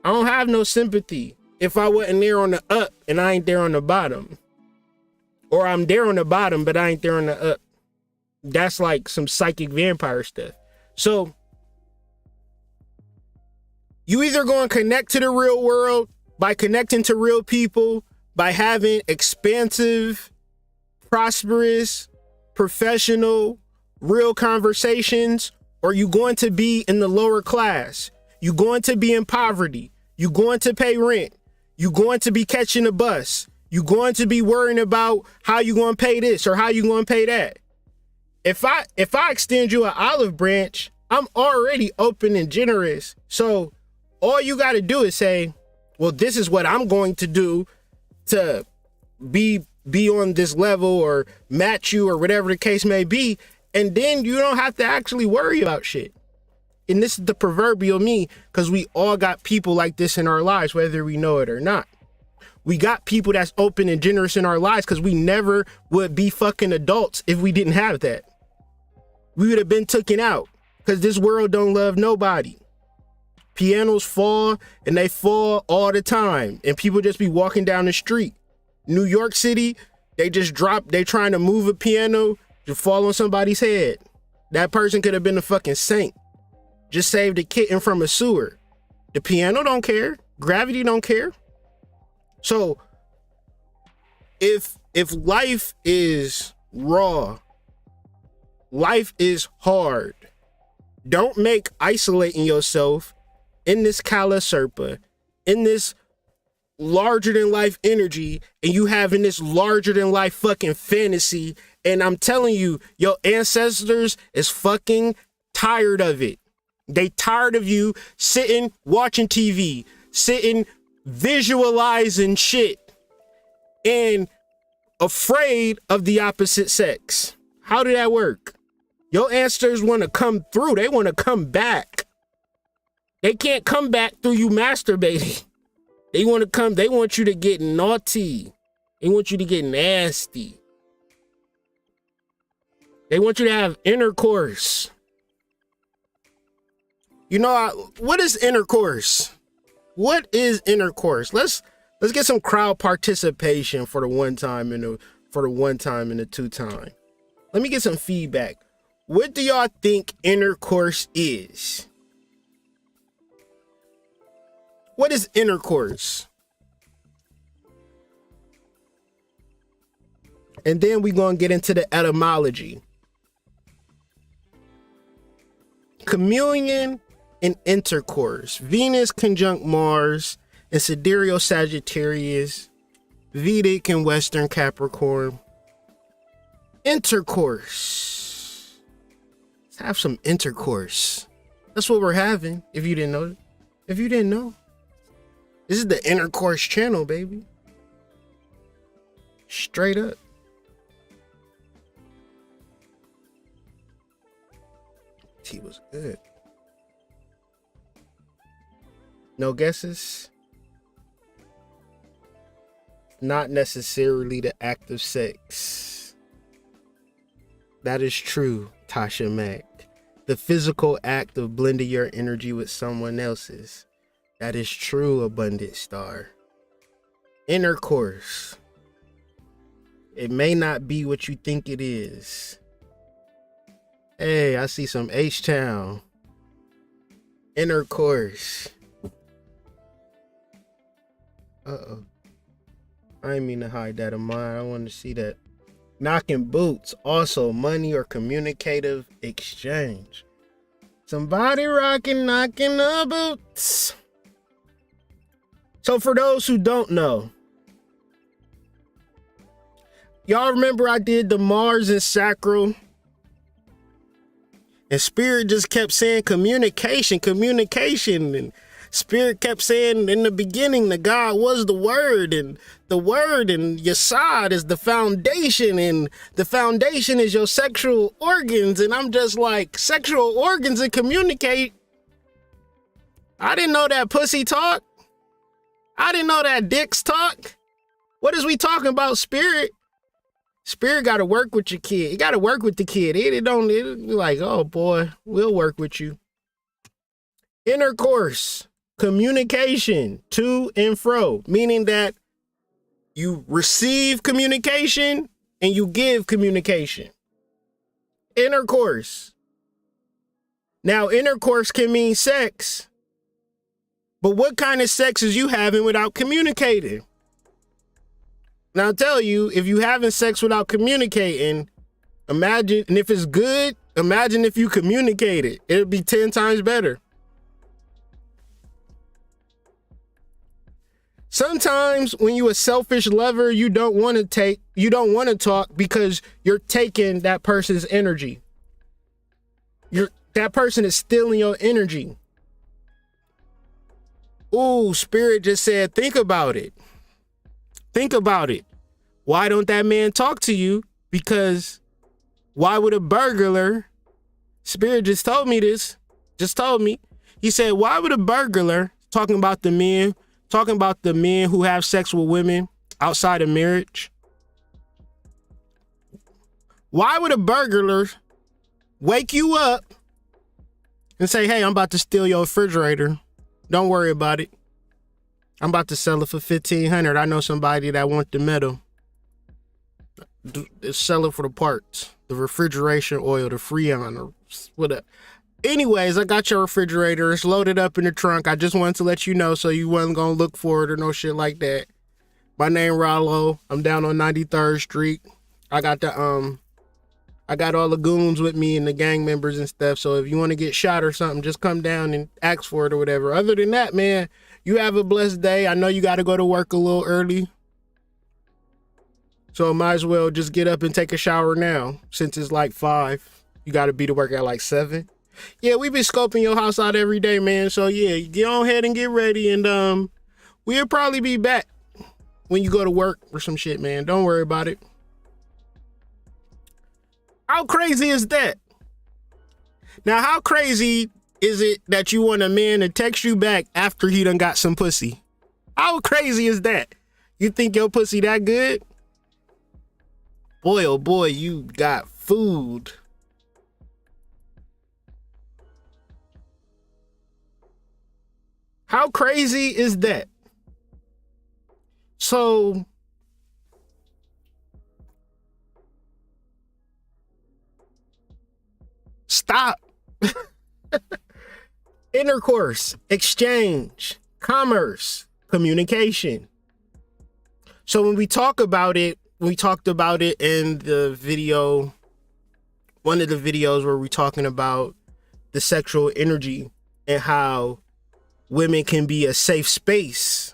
Speaker 4: I don't have no sympathy if I wasn't there on the up and I ain't there on the bottom. Or I'm there on the bottom, but I ain't there on the up. That's like some psychic vampire stuff. So you either going to connect to the real world by connecting to real people, by having expansive, prosperous, professional, real conversations, or you going to be in the lower class. You going to be in poverty. You going to pay rent. You going to be catching a bus. You going to be worrying about how you going to pay this or how you going to pay that. If I extend you an olive branch, I'm already open and generous. So all you got to do is say, well, this is what I'm going to do to be on this level or match you or whatever the case may be. And then you don't have to actually worry about shit. And this is the proverbial me, because we all got people like this in our lives, whether we know it or not. We got people that's open and generous in our lives because we never would be fucking adults if we didn't have that. We would have been taken out, because this world don't love nobody. Pianos fall, and they fall all the time, and people just be walking down the street. New York City, they trying to move a piano to fall on somebody's head. That person could have been a fucking saint. Just saved a kitten from a sewer. The piano don't care. Gravity don't care. So if life is raw, life is hard, don't make isolating yourself in this Kala Sarpa, in this larger than life energy and you having this larger than life fucking fantasy. And I'm telling you, your ancestors is fucking tired of it. They tired of you sitting, watching TV, sitting, visualizing shit, and afraid of the opposite sex. How did that work? Your ancestors want to come through. They want to come back. They can't come back through you masturbating. They want to come. They want you to get naughty. They want you to get nasty. They want you to have intercourse. You know, what is intercourse? What is intercourse? Let's get some crowd participation for the one time and the two time. Let me get some feedback. What do y'all think intercourse is? What is intercourse? And then we're going to get into the etymology. Communion and intercourse. Venus conjunct Mars and sidereal Sagittarius. Vedic and Western Capricorn. Intercourse. Let's have some intercourse. That's what we're having, if you didn't know. If you didn't know. This is the Intercourse channel, baby. Straight up. Tea was good. No guesses? Not necessarily the act of sex. That is true, Tasha Mack. The physical act of blending your energy with someone else's. That is true, Abundant Star. Intercourse. It may not be what you think it is. Hey, I see some H-Town. Intercourse. Uh-oh. I didn't mean to hide that in mine. I want to see that. Knocking boots. Also, money or communicative exchange. Somebody knocking the boots. So for those who don't know, y'all remember I did the Mars and Sacral? And Spirit just kept saying communication. And Spirit kept saying in the beginning, the God was the Word, and Yesod is the foundation, and the foundation is your sexual organs. And I'm just like, sexual organs and communicate? I didn't know that pussy talk. I didn't know that dicks talk. What is we talking about, Spirit? Spirit got to work with your kid. You got to work with the kid. It like, oh boy, we'll work with you. Intercourse, communication to and fro, meaning that you receive communication and you give communication. Intercourse. Now, intercourse can mean sex, but what kind of sex is you having without communicating? Now, I'll tell you, if you having sex without communicating, imagine, and if it's good, imagine if you communicate it. It'll be 10 times better. Sometimes when you a selfish lover, you don't want to talk because you're taking that person's energy. That person is stealing your energy. Ooh, Spirit just said, think about it. Think about it. Why don't that man talk to you? Because why would a burglar, Spirit just told me this, he said, why would a burglar, talking about the men who have sex with women outside of marriage, why would a burglar wake you up and say, hey, I'm about to steal your refrigerator. Don't worry about it. I'm about to sell it for $1,500. I know somebody that want the metal. Sell it for the parts, the refrigeration oil, the Freon, or whatever. Anyways, I got your refrigerator. It's loaded up in the trunk. I just wanted to let you know so you wasn't gonna look for it or no shit like that. My name Rollo. I'm down on 93rd Street. I got all the goons with me and the gang members and stuff. So if you want to get shot or something, just come down and ask for it or whatever. Other than that, man, You have a blessed day. I know you got to go to work a little early. So might as well just get up and take a shower now since it's like 5. You got to be to work at like 7. Yeah, we been scoping your house out every day, man. So yeah, get on ahead and get ready. And we'll probably be back when you go to work or some shit, man. Don't worry about it. How crazy is that? Now, how crazy is it that you want a man to text you back after he done got some pussy? How crazy is that? You think your pussy that good? Boy, oh boy, you got food. How crazy is that? So, stop. Intercourse, exchange, commerce, communication. So when we talk about it, we talked about it in the video, one of the videos where we're talking about the sexual energy and how women can be a safe space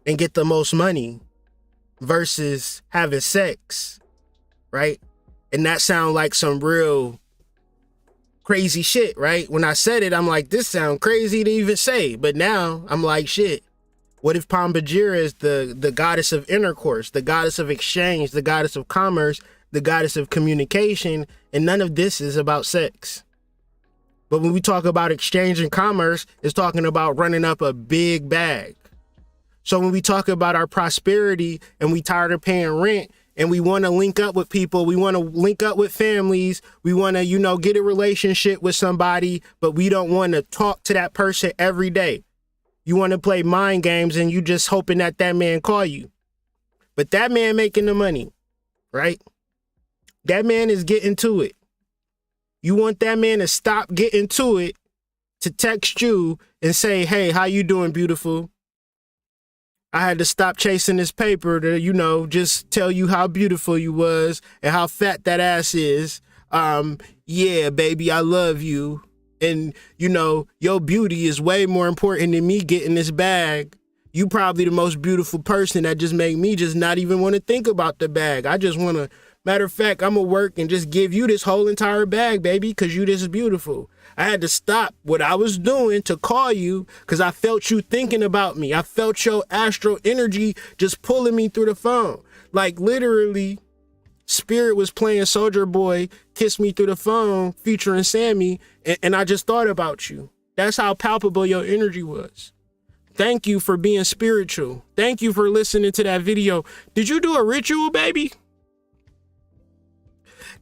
Speaker 4: and get the most money versus having sex, right? And that sounds like some real crazy shit, right? When I said it, I'm like, this sounds crazy to even say. But now I'm like, shit. What if Pambajira is the goddess of intercourse, the goddess of exchange, the goddess of commerce, the goddess of communication, and none of this is about sex? But when we talk about exchange and commerce, it's talking about running up a big bag. So when we talk about our prosperity and we tired of paying rent and we want to link up with people, we want to link up with families, we want to, get a relationship with somebody, but we don't want to talk to that person every day. You want to play mind games and you just hoping that man call you. But that man making the money, right? That man is getting to it. You want that man to stop getting to it, to text you and say, hey, how you doing, beautiful? I had to stop chasing this paper to, just tell you how beautiful you was and how fat that ass is. Yeah, baby, I love you. And, your beauty is way more important than me getting this bag. You probably the most beautiful person that just make me just not even want to think about the bag. I just want to, matter of fact, I'm going to work and just give you this whole entire bag, baby, because you this beautiful. I had to stop what I was doing to call you because I felt you thinking about me. I felt your astro energy just pulling me through the phone. Like literally, Spirit was playing Soldier Boy, Kiss Me Through the Phone, featuring Sammy, and I just thought about you. That's how palpable your energy was. Thank you for being spiritual. Thank you for listening to that video. Did you do a ritual, baby?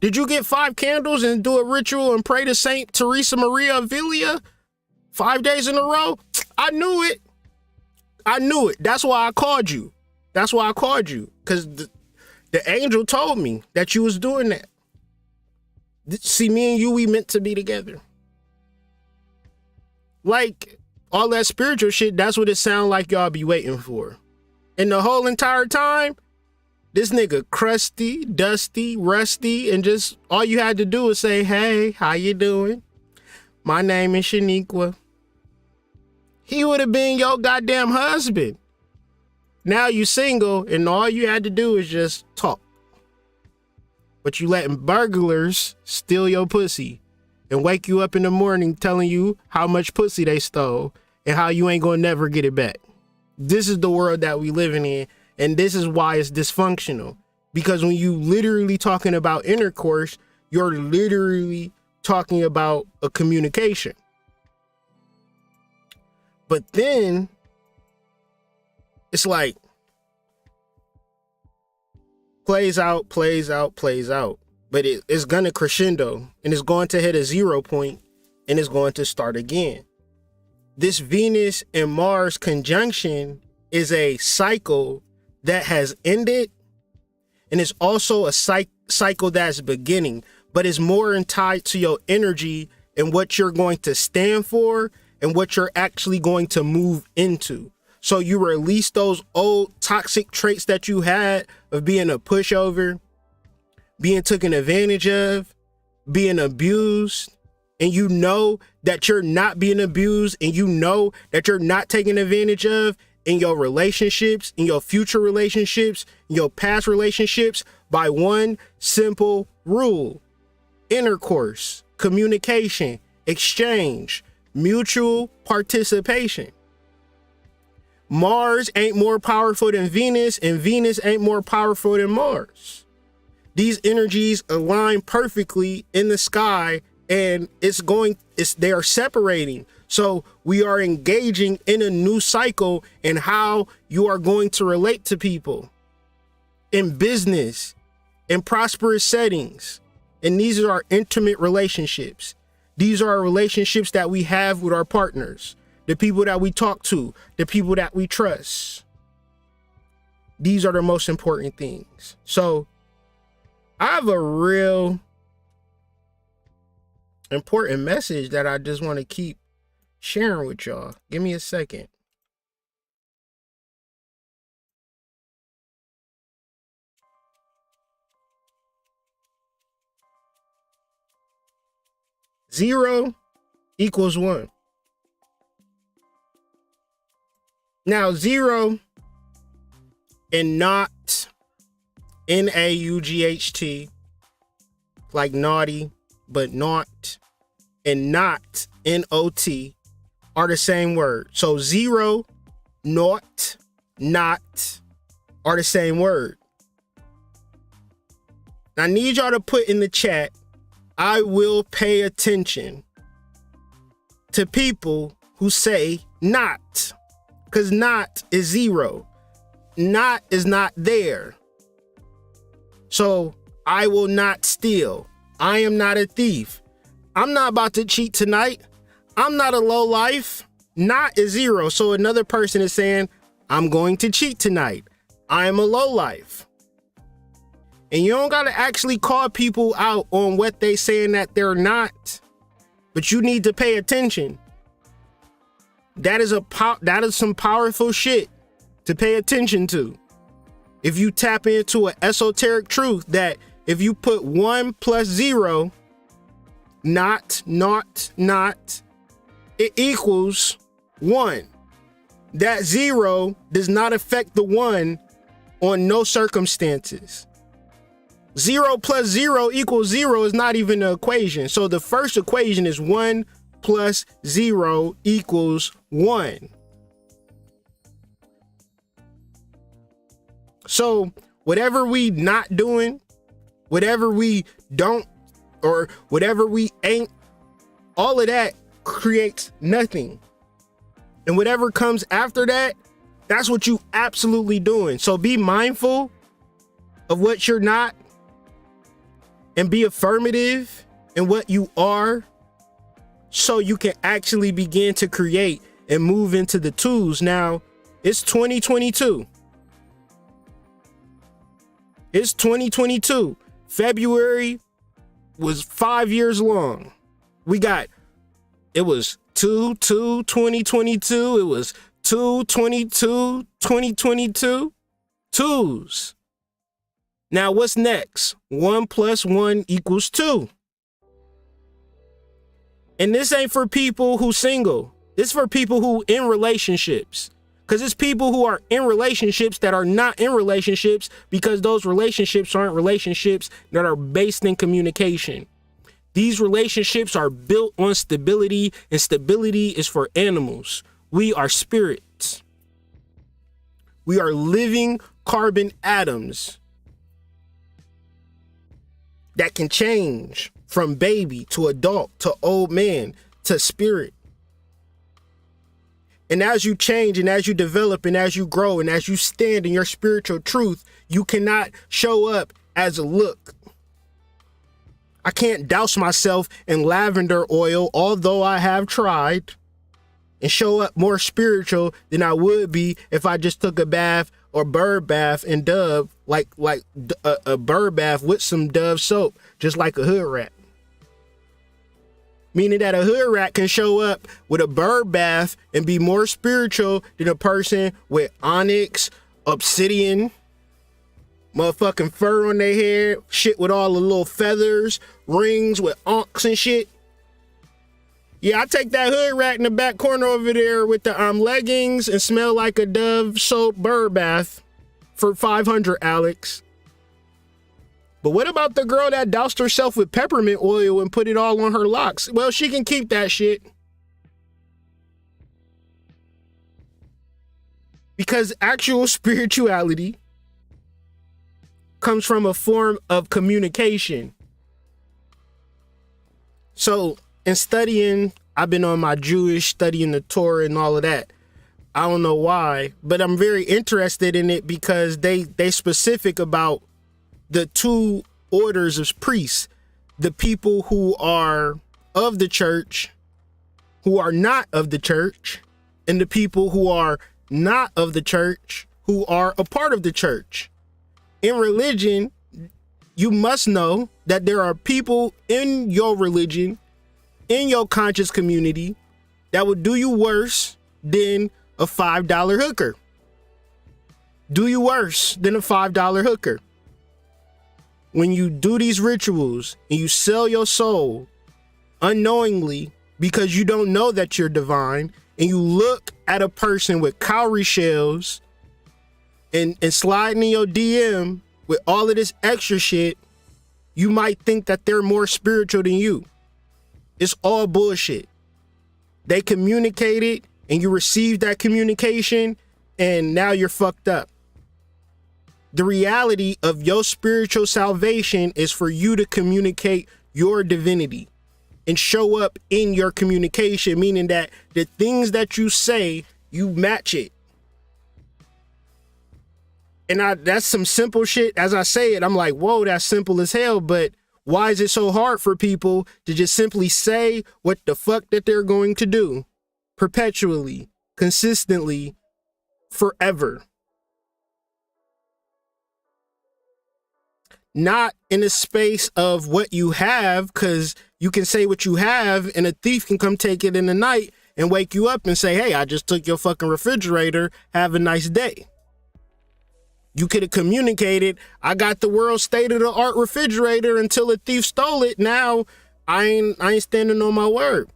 Speaker 4: Did you get 5 candles and do a ritual and pray to Saint Teresa Maria Avilia 5 days in a row? I knew it. I knew it. That's why I called you. That's why I called you. Because the angel told me that you was doing that. See, me and you, we meant to be together. Like, all that spiritual shit, that's what it sound like y'all be waiting for. And the whole entire time, this nigga crusty, dusty, rusty, and just all you had to do was say, hey, how you doing? My name is Shaniqua. He would have been your goddamn husband. Now you single, and all you had to do is just talk. But you letting burglars steal your pussy and wake you up in the morning telling you how much pussy they stole and how you ain't gonna never get it back. This is the world that we living in. And this is why it's dysfunctional. Because when you literally talking about intercourse, you're literally talking about a communication. But then it's like plays out. But it's gonna crescendo and it's going to hit a 0 point and it's going to start again. This Venus and Mars conjunction is a cycle that has ended, and it's also a cycle that's beginning, but it's more tied to your energy and what you're going to stand for and what you're actually going to move into. So you release those old toxic traits that you had of being a pushover, being taken advantage of, being abused, and you know that you're not being abused, and you know that you're not taken advantage of in your relationships, in your future relationships, in your past relationships, by one simple rule: intercourse, communication, exchange, mutual participation. Mars ain't more powerful than Venus, and Venus ain't more powerful than Mars. These energies align perfectly in the sky, and they are separating. So we are engaging in a new cycle in how you are going to relate to people in business, in prosperous settings. And these are our intimate relationships. These are our relationships that we have with our partners, the people that we talk to, the people that we trust. These are the most important things. So I have a real important message that I just want to keep sharing with y'all. Give me a second. Zero equals one. Now, zero and not, N-A-U-G-H-T, like naughty, but not, and not, N-O-T, are the same word. So zero, naught, not are the same word. I need y'all to put in the chat, I will pay attention to people who say not, because not is zero. Not is not there. So I will not steal. I am not a thief. I'm not about to cheat tonight. I'm not a low life. Not is zero. So another person is saying, I'm going to cheat tonight. I am a low life. And you don't got to actually call people out on what they saying that they're not, but you need to pay attention. That is some powerful shit to pay attention to. If you tap into an esoteric truth that if you put 1 plus 0, not, it equals 1. That 0 does not affect the 1 on no circumstances. 0 plus 0 equals 0 is not even an equation. So the first equation is 1 plus 0 equals 1. So whatever we not doing, whatever we don't, or whatever we ain't, all of that creates nothing. And whatever comes after that, that's what you absolutely doing. So be mindful of what you're not, and be affirmative in what you are, so you can actually begin to create and move into the tools. Now, it's 2022. It's 2022. February was 5 years long. It was 2/2/2022. It was 2/22/2022. Twos. Now what's next? 1 plus 1 equals 2. And this ain't for people who single. It's for people who in relationships. Because it's people who are in relationships that are not in relationships, because those relationships aren't relationships that are based in communication. These relationships are built on stability, and stability is for animals. We are spirits. We are living carbon atoms that can change from baby to adult to old man to spirit. And as you change and as you develop and as you grow and as you stand in your spiritual truth, you cannot show up as a look. I can't douse myself in lavender oil, although I have tried, and show up more spiritual than I would be if I just took a bath or bird bath and Dove, like a bird bath with some Dove soap, just like a hood rat. Meaning that a hood rat can show up with a bird bath and be more spiritual than a person with onyx, obsidian, motherfucking fur on their head, shit with all the little feathers, rings with onks and shit. Yeah, I take that hood rat in the back corner over there with the leggings and smell like a Dove soap bird bath for 500, Alex. But what about the girl that doused herself with peppermint oil and put it all on her locks? Well, she can keep that shit. Because actual spirituality comes from a form of communication. So in studying, I've been on my Jewish, studying the Torah and all of that. I don't know why, but I'm very interested in it because they specific about the two orders of priests, the people who are of the church, who are not of the church, and the people who are not of the church, who are a part of the church. In religion, you must know that there are people in your religion, in your conscious community, that would do you worse than a $5 hooker. Do you worse than a $5 hooker. When you do these rituals and you sell your soul unknowingly because you don't know that you're divine, and you look at a person with cowrie shells and sliding in your DM with all of this extra shit, you might think that they're more spiritual than you. It's all bullshit. They communicated and you received that communication and now you're fucked up. The reality of your spiritual salvation is for you to communicate your divinity and show up in your communication, meaning that the things that you say, you match it. And that's some simple shit. As I say it, I'm like, whoa, that's simple as hell. But why is it so hard for people to just simply say what the fuck that they're going to do perpetually, consistently, forever? Not in a space of what you have, because you can say what you have and a thief can come take it in the night and wake you up and say, hey, I just took your fucking refrigerator. Have a nice day. You could have communicated, I got the world's state-of-the-art refrigerator until a thief stole it. Now I ain't standing on my word.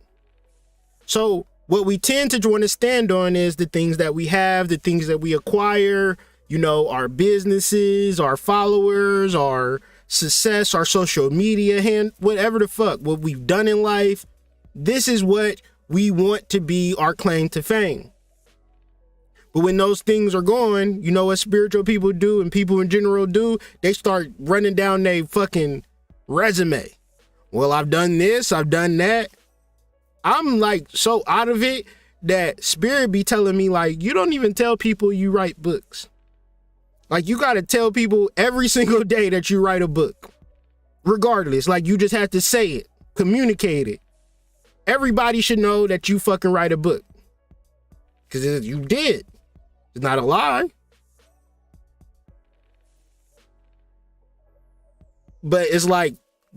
Speaker 4: So what we tend to want to stand on is the things that we have, the things that we acquire, you know, our businesses, our followers, our success, our social media, whatever the fuck, what we've done in life. This is what we want to be our claim to fame. But when those things are gone, you know what spiritual people do and people in general do? They start running down their fucking resume. Well, I've done this, I've done that. I'm like so out of it that spirit be telling me like, you don't even tell people you write books. Like you got to tell people every single day that you write a book, regardless. Like you just have to say it, communicate it. Everybody should know that you fucking write a book because you did. It's not a lie. But it's like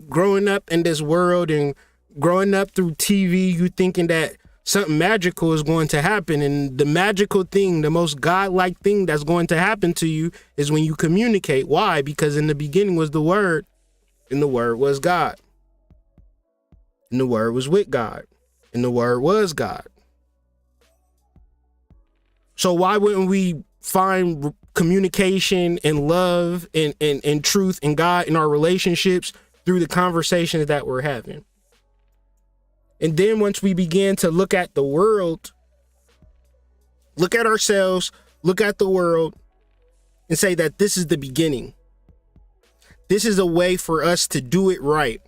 Speaker 4: growing up in this world and growing up through TV, you thinking that something magical is going to happen. And the magical thing, the most godlike thing that's going to happen to you is when you communicate. Why? Because in the beginning was the Word, and the Word was God. And the Word was with God, and the Word was God. So why wouldn't we find communication and love and truth and God in our relationships through the conversations that we're having? And then once we begin to look at the world, look at ourselves, look at the world, and say that this is the beginning. This is a way for us to do it right.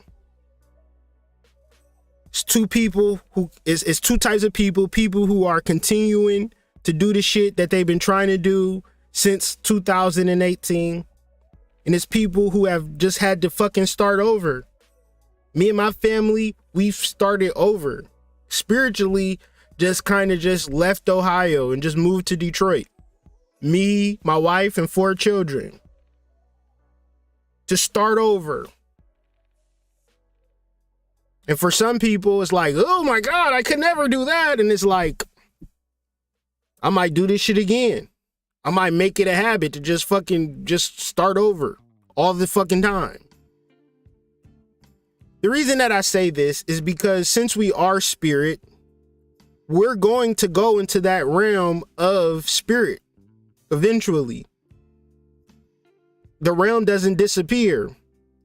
Speaker 4: It's two people it's two types of people who are continuing to do the shit that they've been trying to do since 2018. And it's people who have just had to fucking start over. Me and my family, we've started over. Spiritually, just kind of just left Ohio and just moved to Detroit. Me, my wife, and 4 children. To start over. And for some people, it's like, oh my God, I could never do that. And it's like, I might do this shit again. I might make it a habit to just start over all the fucking time. The reason that I say this is because since we are spirit, we're going to go into that realm of spirit eventually. The realm doesn't disappear.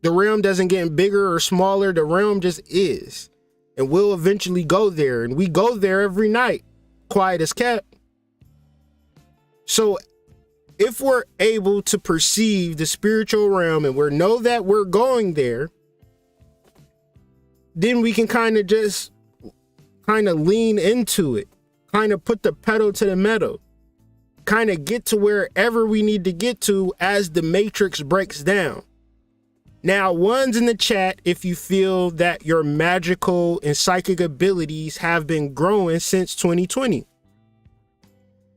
Speaker 4: The realm doesn't get bigger or smaller. The realm just is. And we'll eventually go there. And we go there every night, quiet as kept. So if we're able to perceive the spiritual realm and we know that we're going there, then we can kind of lean into it, kind of put the pedal to the metal, kind of get to wherever we need to get to as the matrix breaks down. Now, one's in the chat if you feel that your magical and psychic abilities have been growing since 2020.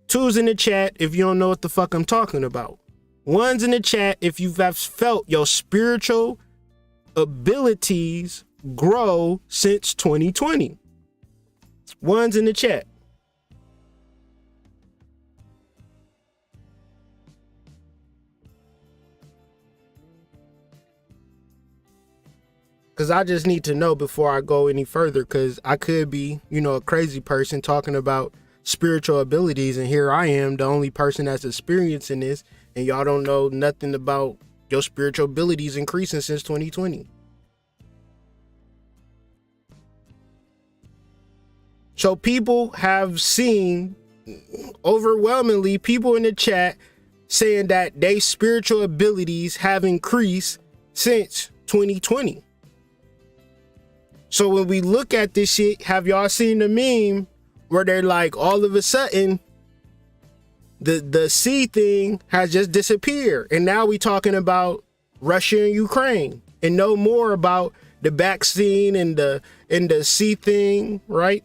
Speaker 4: Two's in the chat if you don't know what the fuck I'm talking about. One's in the chat if you've felt your spiritual abilities grow since 2020. One's in the chat. Because I just need to know before I go any further, because I could be, a crazy person talking about spiritual abilities, and here I am, the only person that's experiencing this, and y'all don't know nothing about your spiritual abilities increasing since 2020. So people have seen, overwhelmingly, people in the chat saying that their spiritual abilities have increased since 2020. So when we look at this shit, have y'all seen the meme where they're like, all of a sudden, the sea thing has just disappeared. And now we talking about Russia and Ukraine and no more about the vaccine and the sea thing, right?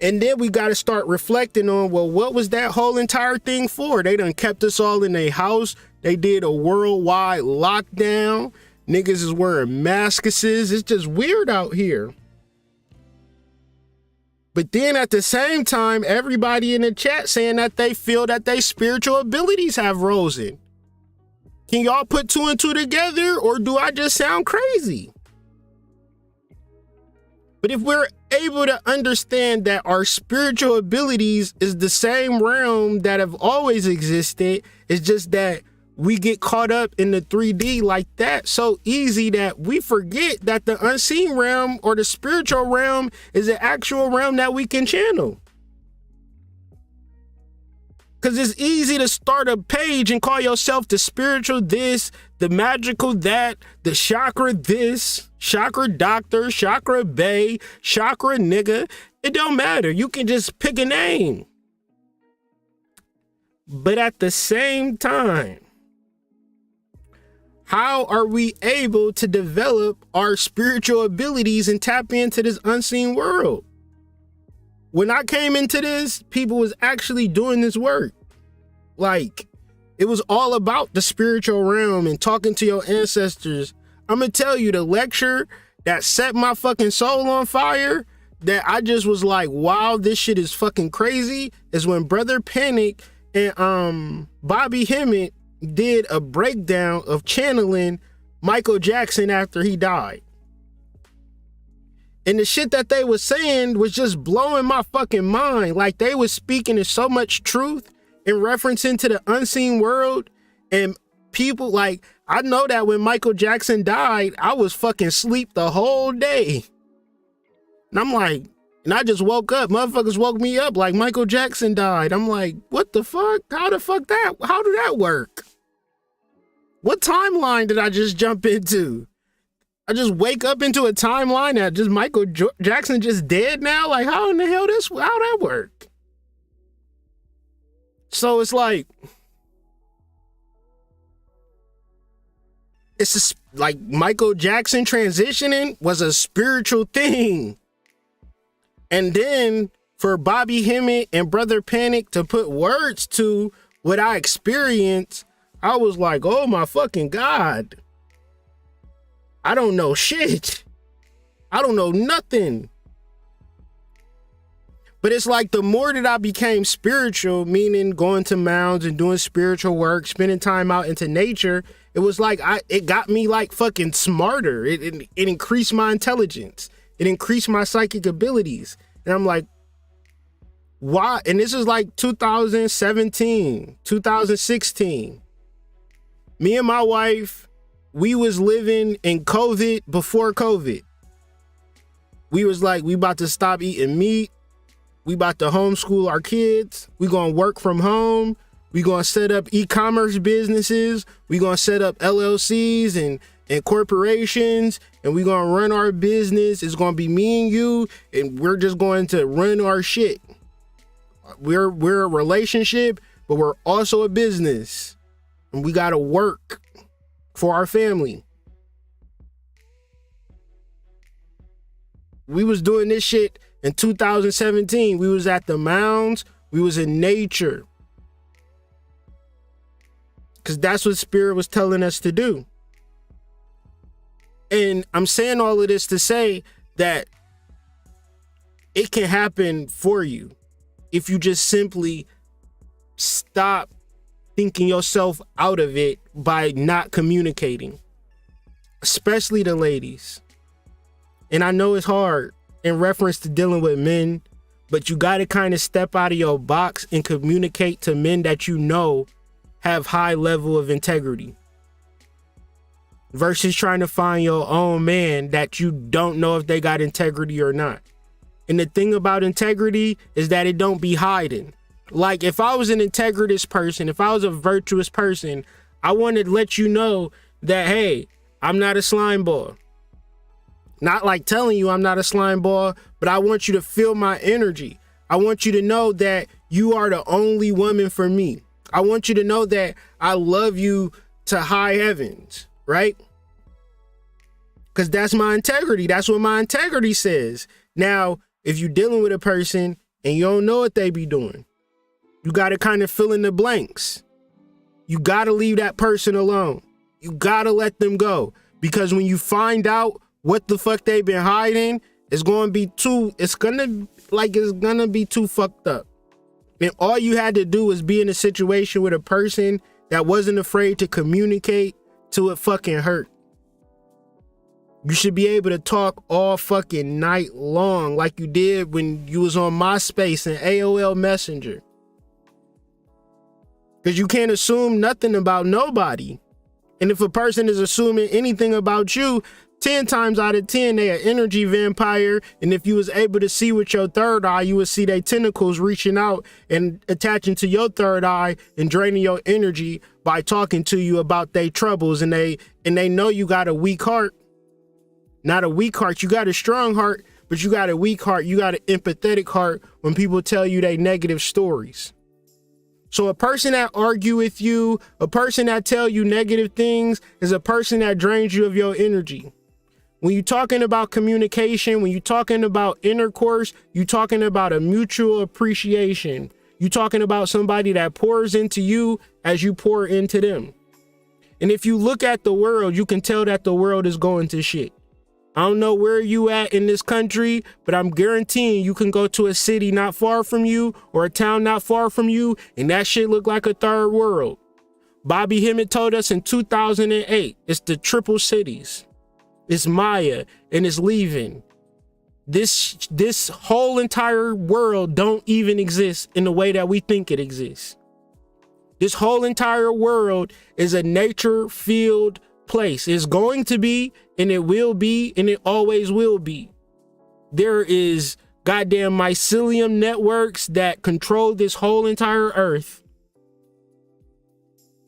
Speaker 4: And then we got to start reflecting on, well, what was that whole entire thing for? They done kept us all in a house. They did a worldwide lockdown. Niggas is wearing masks. It's just weird out here. But then at the same time, everybody in the chat saying that they feel that their spiritual abilities have risen. Can y'all put two and two together, or do I just sound crazy? But if we're able to understand that our spiritual abilities is the same realm that have always existed, it's just that we get caught up in the 3D like that so easy that we forget that the unseen realm or the spiritual realm is an actual realm that we can channel. Because it's easy to start a page and call yourself the spiritual this, the magical that, the chakra this, chakra doctor, chakra bae, chakra nigga. It don't matter. You can just pick a name. But at the same time, how are we able to develop our spiritual abilities and tap into this unseen world? When I came into this, people was actually doing this work. Like, it was all about the spiritual realm and talking to your ancestors. I'm gonna tell you, the lecture that set my fucking soul on fire, that I just was like, wow, this shit is fucking crazy, is when Brother Panic and Bobby Hemmett did a breakdown of channeling Michael Jackson after he died. And the shit that they was saying was just blowing my fucking mind. Like, they was speaking in so much truth in reference into the unseen world. And people, like, I know that when Michael Jackson died, I was fucking asleep the whole day. And I'm like, and I just woke up. Motherfuckers woke me up like Michael Jackson died. I'm like, what the fuck? How did that work? What timeline did I just jump into? I just wake up into a timeline that just Michael Jackson just dead now? Like, how in the hell how that work? So it's like, it's like Michael Jackson transitioning was a spiritual thing. And then for Bobby Hemmett and Brother Panic to put words to what I experienced, I was like, oh my fucking God. I don't know shit. I don't know nothing. But it's like the more that I became spiritual, meaning going to mounds and doing spiritual work, spending time out into nature, it was like it got me like fucking smarter. It increased my intelligence. It increased my psychic abilities. And I'm like, why? And this is like 2017, 2016. Me and my wife, we was living in COVID before COVID. We was like, we about to stop eating meat. We about to homeschool our kids. We gonna work from home. We gonna set up e-commerce businesses. We gonna set up LLCs and corporations, and we gonna run our business. It's gonna be me and you, and we're just going to run our shit. We're a relationship, but we're also a business, and we gotta work for our family. We was doing this shit in 2017. We was at the mounds. We was in nature. Because that's what Spirit was telling us to do. And I'm saying all of this to say that it can happen for you if you just simply stop thinking yourself out of it by not communicating, especially the ladies. And I know it's hard in reference to dealing with men, but you got to kind of step out of your box and communicate to men that you know have high level of integrity versus trying to find your own man that you don't know if they got integrity or not. And the thing about integrity is that it don't be hiding. Like if I was an integritous person, if I was a virtuous person, I wanted to let you know that, hey, I'm not a slime ball. Not like telling you I'm not a slime ball, but I want you to feel my energy. I want you to know that you are the only woman for me. I want you to know that I love you to high heavens, right? Because that's my integrity. That's what my integrity says. Now, if you're dealing with a person and you don't know what they be doing, you got to kind of fill in the blanks. You got to leave that person alone. You got to let them go. Because when you find out what the fuck they've been hiding, it's going to be too fucked up. And all you had to do was be in a situation with a person that wasn't afraid to communicate till it fucking hurt. You should be able to talk all fucking night long like you did when you was on MySpace and AOL Messenger. Because you can't assume nothing about nobody. And if a person is assuming anything about you, 10 times out of 10, they an energy vampire. And if you was able to see with your third eye, you would see their tentacles reaching out and attaching to your third eye and draining your energy by talking to you about their troubles. And they know you got a weak heart. Not a weak heart. You got a strong heart, but you got a weak heart. You got an empathetic heart when people tell you they negative stories. So a person that argue with you, a person that tell you negative things is a person that drains you of your energy. When you're talking about communication, when you're talking about intercourse, you're talking about a mutual appreciation. You're talking about somebody that pours into you as you pour into them. And if you look at the world, you can tell that the world is going to shit. I don't know where you at in this country, but I'm guaranteeing you can go to a city not far from you or a town not far from you, and that shit look like a third world. Bobby Hemmett told us in 2008, it's the triple cities. It's Maya and it's leaving. This whole entire world don't even exist in the way that we think it exists. This whole entire world is a nature-filled place. It's going to be, and it will be, and it always will be. There is goddamn mycelium networks that control this whole entire earth.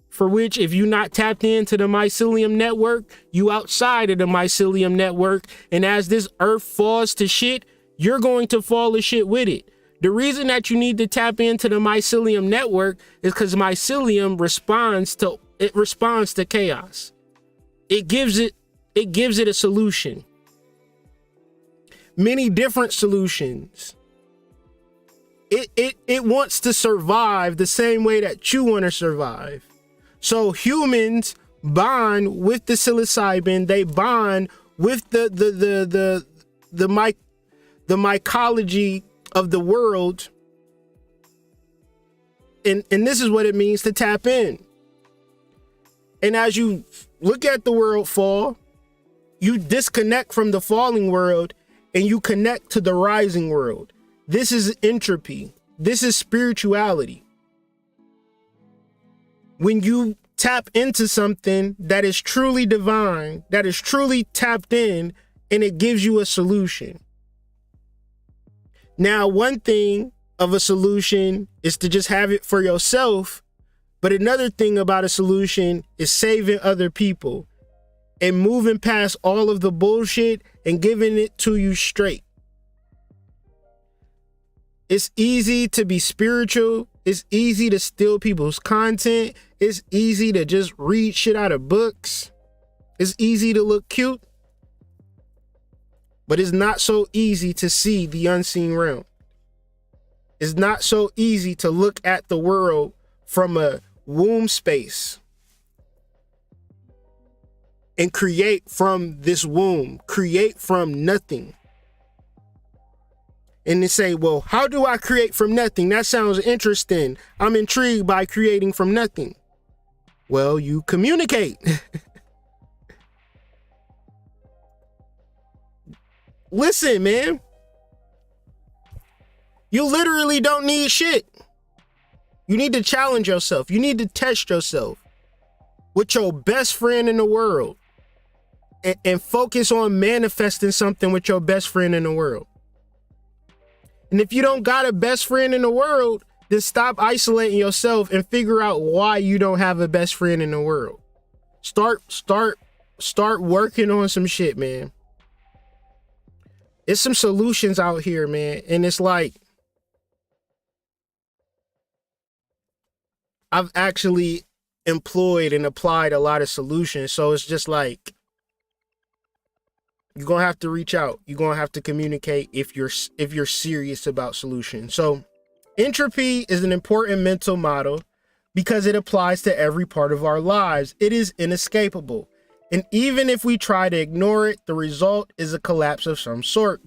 Speaker 4: For which, if you're not tapped into the mycelium network, you outside of the mycelium network. And as this earth falls to shit, you're going to fall to shit with it. The reason that you need to tap into the mycelium network is because mycelium responds to chaos. It gives it a solution. Many different solutions. It wants to survive the same way that you want to survive. So humans bond with the psilocybin. They bond with the mycology of the world. And this is what it means to tap in. And as you look at the world fall, you disconnect from the falling world and you connect to the rising world. This is entropy. This is spirituality. When you tap into something that is truly divine, that is truly tapped in, and it gives you a solution. Now, one thing of a solution is to just have it for yourself, but another thing about a solution is saving other people and moving past all of the bullshit and giving it to you straight. It's easy to be spiritual. It's easy to steal people's content. It's easy to just read shit out of books. It's easy to look cute. But it's not so easy to see the unseen realm. It's not so easy to look at the world from a womb space and create from this womb, create from nothing. And they say, well, how do I create from nothing? That sounds interesting. I'm intrigued by creating from nothing. Well, you communicate. Listen, man. You literally don't need shit. You need to challenge yourself. You need to test yourself with your best friend in the world and focus on manifesting something with your best friend in the world. And if you don't got a best friend in the world, then stop isolating yourself and figure out why you don't have a best friend in the world. Start working on some shit, man. It's some solutions out here, man. And it's like, I've actually employed and applied a lot of solutions. So it's just like, you're going to have to reach out. You're going to have to communicate if you're serious about solutions. So entropy is an important mental model because it applies to every part of our lives. It is inescapable. And even if we try to ignore it, the result is a collapse of some sort.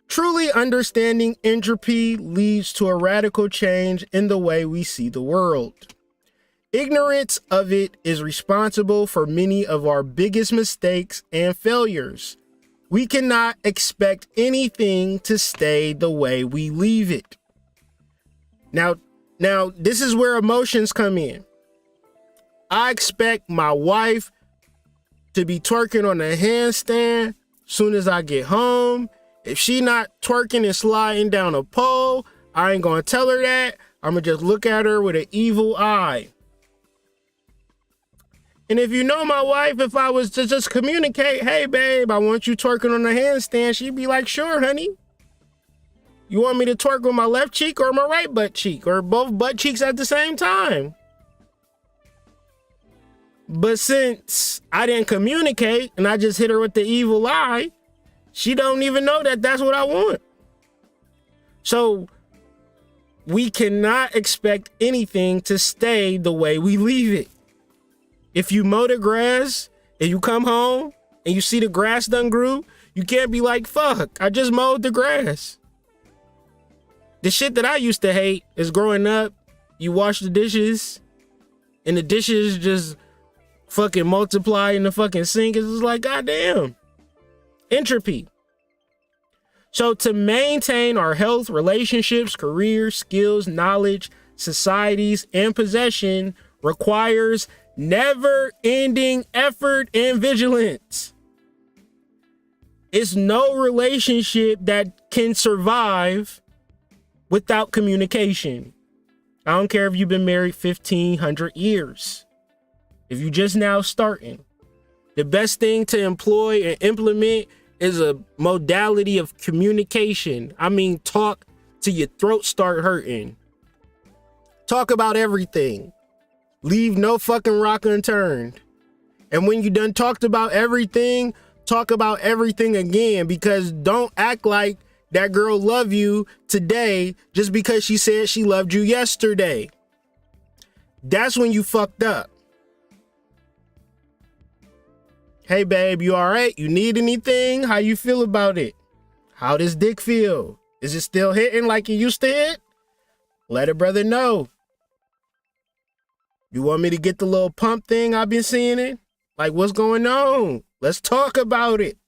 Speaker 4: Truly understanding entropy leads to a radical change in the way we see the world. Ignorance of it is responsible for many of our biggest mistakes and failures. We cannot expect anything to stay the way we leave it. Now, this is where emotions come in. I expect my wife to be twerking on a handstand soon as I get home. If she not twerking and sliding down a pole, I ain't gonna tell her that. I'm gonna just look at her with an evil eye. And if you know my wife, if I was to just communicate, hey babe, I want you twerking on the handstand, she'd be like, sure, honey. You want me to twerk with my left cheek or my right butt cheek or both butt cheeks at the same time? But since I didn't communicate and I just hit her with the evil eye, she don't even know that that's what I want. So we cannot expect anything to stay the way we leave it. If you mow the grass and you come home and you see the grass done grew, you can't be like, fuck, I just mowed the grass. The shit that I used to hate is growing up, you wash the dishes and the dishes just fucking multiply in the fucking sink. It's just like, goddamn. Entropy. So to maintain our health, relationships, careers, skills, knowledge, societies, and possession requires never-ending effort and vigilance. It's no relationship that can survive without communication. I don't care if you've been married 1,500 years. If you just now starting, the best thing to employ and implement is a modality of communication. I mean, talk till your throat start hurting. Talk about everything. Leave no fucking rock unturned. And when you done talked about everything, talk about everything again, because don't act like that girl love you today just because she said she loved you yesterday. That's when you fucked up. Hey babe, you all right? You need anything? How you feel about it? How does dick feel? Is it still hitting like it used to hit? Let a brother know. You want me to get the little pump thing I've been seeing it? Like, what's going on? Let's talk about it.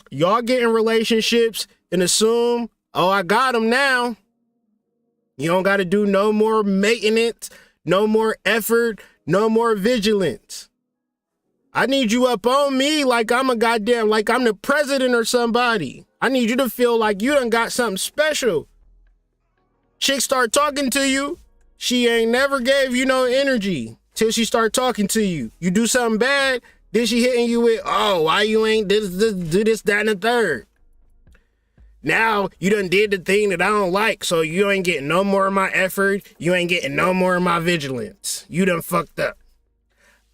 Speaker 4: Y'all get in relationships and assume, oh, I got them now. You don't got to do no more maintenance, no more effort, no more vigilance. I need you up on me like I'm like I'm the president or somebody. I need you to feel like you done got something special. Chick start talking to you. She ain't never gave you no energy till she start talking to you. You do something bad, then she hitting you with, oh, why you ain't do this, that, and the third. Now you done did the thing that I don't like, so you ain't getting no more of my effort. You ain't getting no more of my vigilance. You done fucked up.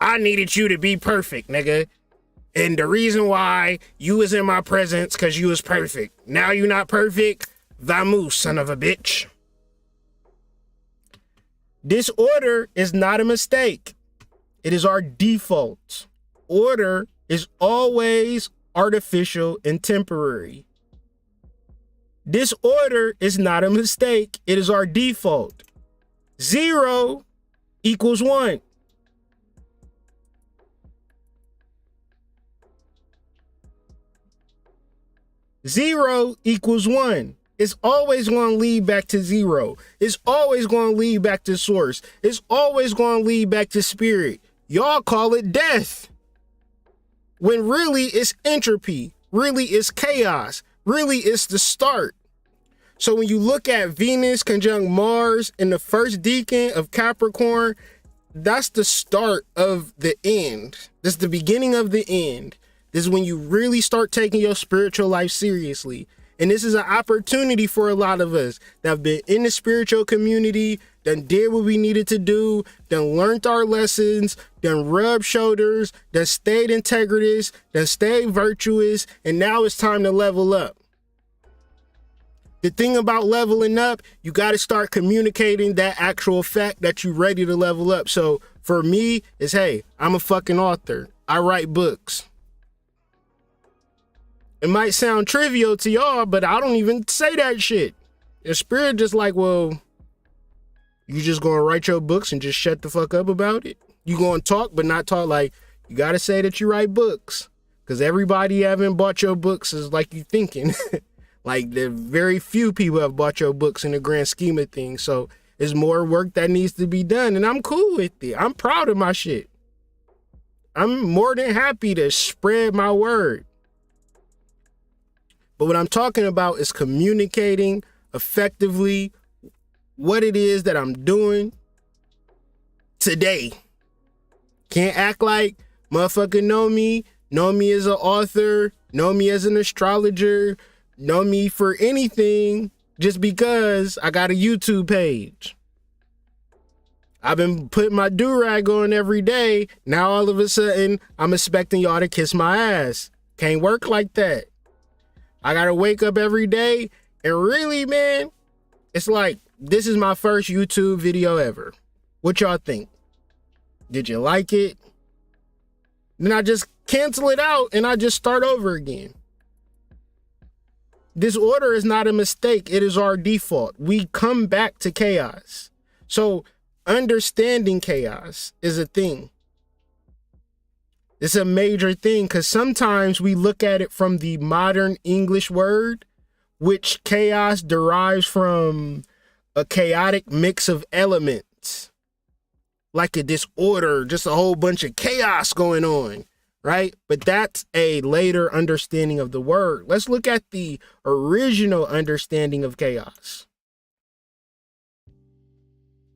Speaker 4: I needed you to be perfect, nigga. And the reason why you was in my presence, cause you was perfect. Now you not perfect. Vamoose, son of a bitch. Disorder is not a mistake. It is our default. Order is always artificial and temporary. Disorder is not a mistake. It is our default. 0 equals 1. Zero equals 1. It's always going to lead back to 0. It's always going to lead back to source. It's always going to lead back to spirit. Y'all call it death. When really it's entropy. Really it's chaos. Really it's the start. So when you look at Venus conjunct Mars in the first decan of Capricorn, that's the start of the end. That's the beginning of the end. This is when you really start taking your spiritual life seriously. And this is an opportunity for a lot of us that have been in the spiritual community, done did what we needed to do, done learned our lessons, done rubbed shoulders, done stayed integritous, done stayed virtuous, and now it's time to level up. The thing about leveling up, you got to start communicating that actual fact that you're ready to level up. So for me, it's, hey, I'm a fucking author. I write books. It might sound trivial to y'all, but I don't even say that shit. The spirit just like, well, you just gonna write your books and just shut the fuck up about it? You gonna talk, but not talk? Like, you gotta say that you write books. Because everybody haven't bought your books is like you thinking. Like, there very few people have bought your books in the grand scheme of things. So there's more work that needs to be done. And I'm cool with it. I'm proud of my shit. I'm more than happy to spread my word. But what I'm talking about is communicating effectively what it is that I'm doing today. Can't act like motherfucker know me as an author, know me as an astrologer, know me for anything just because I got a YouTube page. I've been putting my do-rag on every day. Now all of a sudden, I'm expecting y'all to kiss my ass. Can't work like that. I gotta wake up every day and really, man, it's like, this is my first YouTube video ever. What y'all think? Did you like it? Then I just cancel it out and I just start over again. Disorder is not a mistake. It is our default. We come back to chaos. So understanding chaos is a thing. It's a major thing because sometimes we look at it from the modern English word, which chaos derives from a chaotic mix of elements, like a disorder, just a whole bunch of chaos going on, right? But that's a later understanding of the word. Let's look at the original understanding of chaos.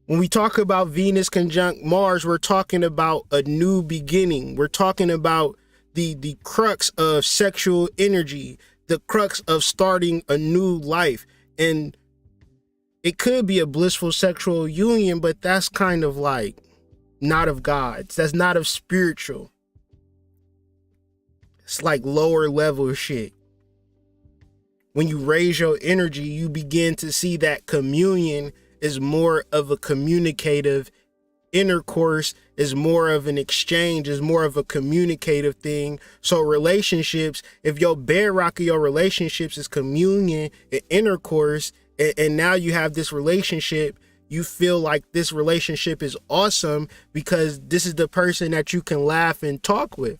Speaker 4: When we talk about Venus conjunct Mars, we're talking about a new beginning. We're talking about the crux of sexual energy, the crux of starting a new life. And it could be a blissful sexual union, but that's kind of like not of God's. That's not of spiritual. It's like lower level shit. When you raise your energy, you begin to see that communion is more of a communicative intercourse is more of an exchange, is more of a communicative thing. So relationships, if your bedrock of your relationships is communion and intercourse, and now you have this relationship, you feel like this relationship is awesome because this is the person that you can laugh and talk with.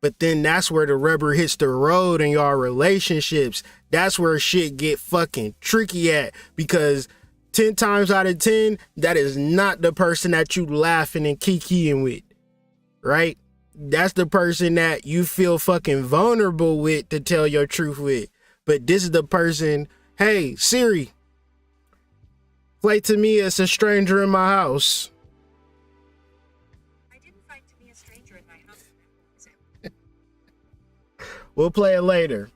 Speaker 4: But then that's where the rubber hits the road in your relationships. That's where shit get fucking tricky at, because 10 times out of 10, that is not the person that you laughing and kikiing with, right? That's the person that you feel fucking vulnerable with to tell your truth with. But this is the person, hey, Siri, play to me as a stranger in my house.
Speaker 5: I didn't find to be a stranger in my house.
Speaker 4: We'll play it later.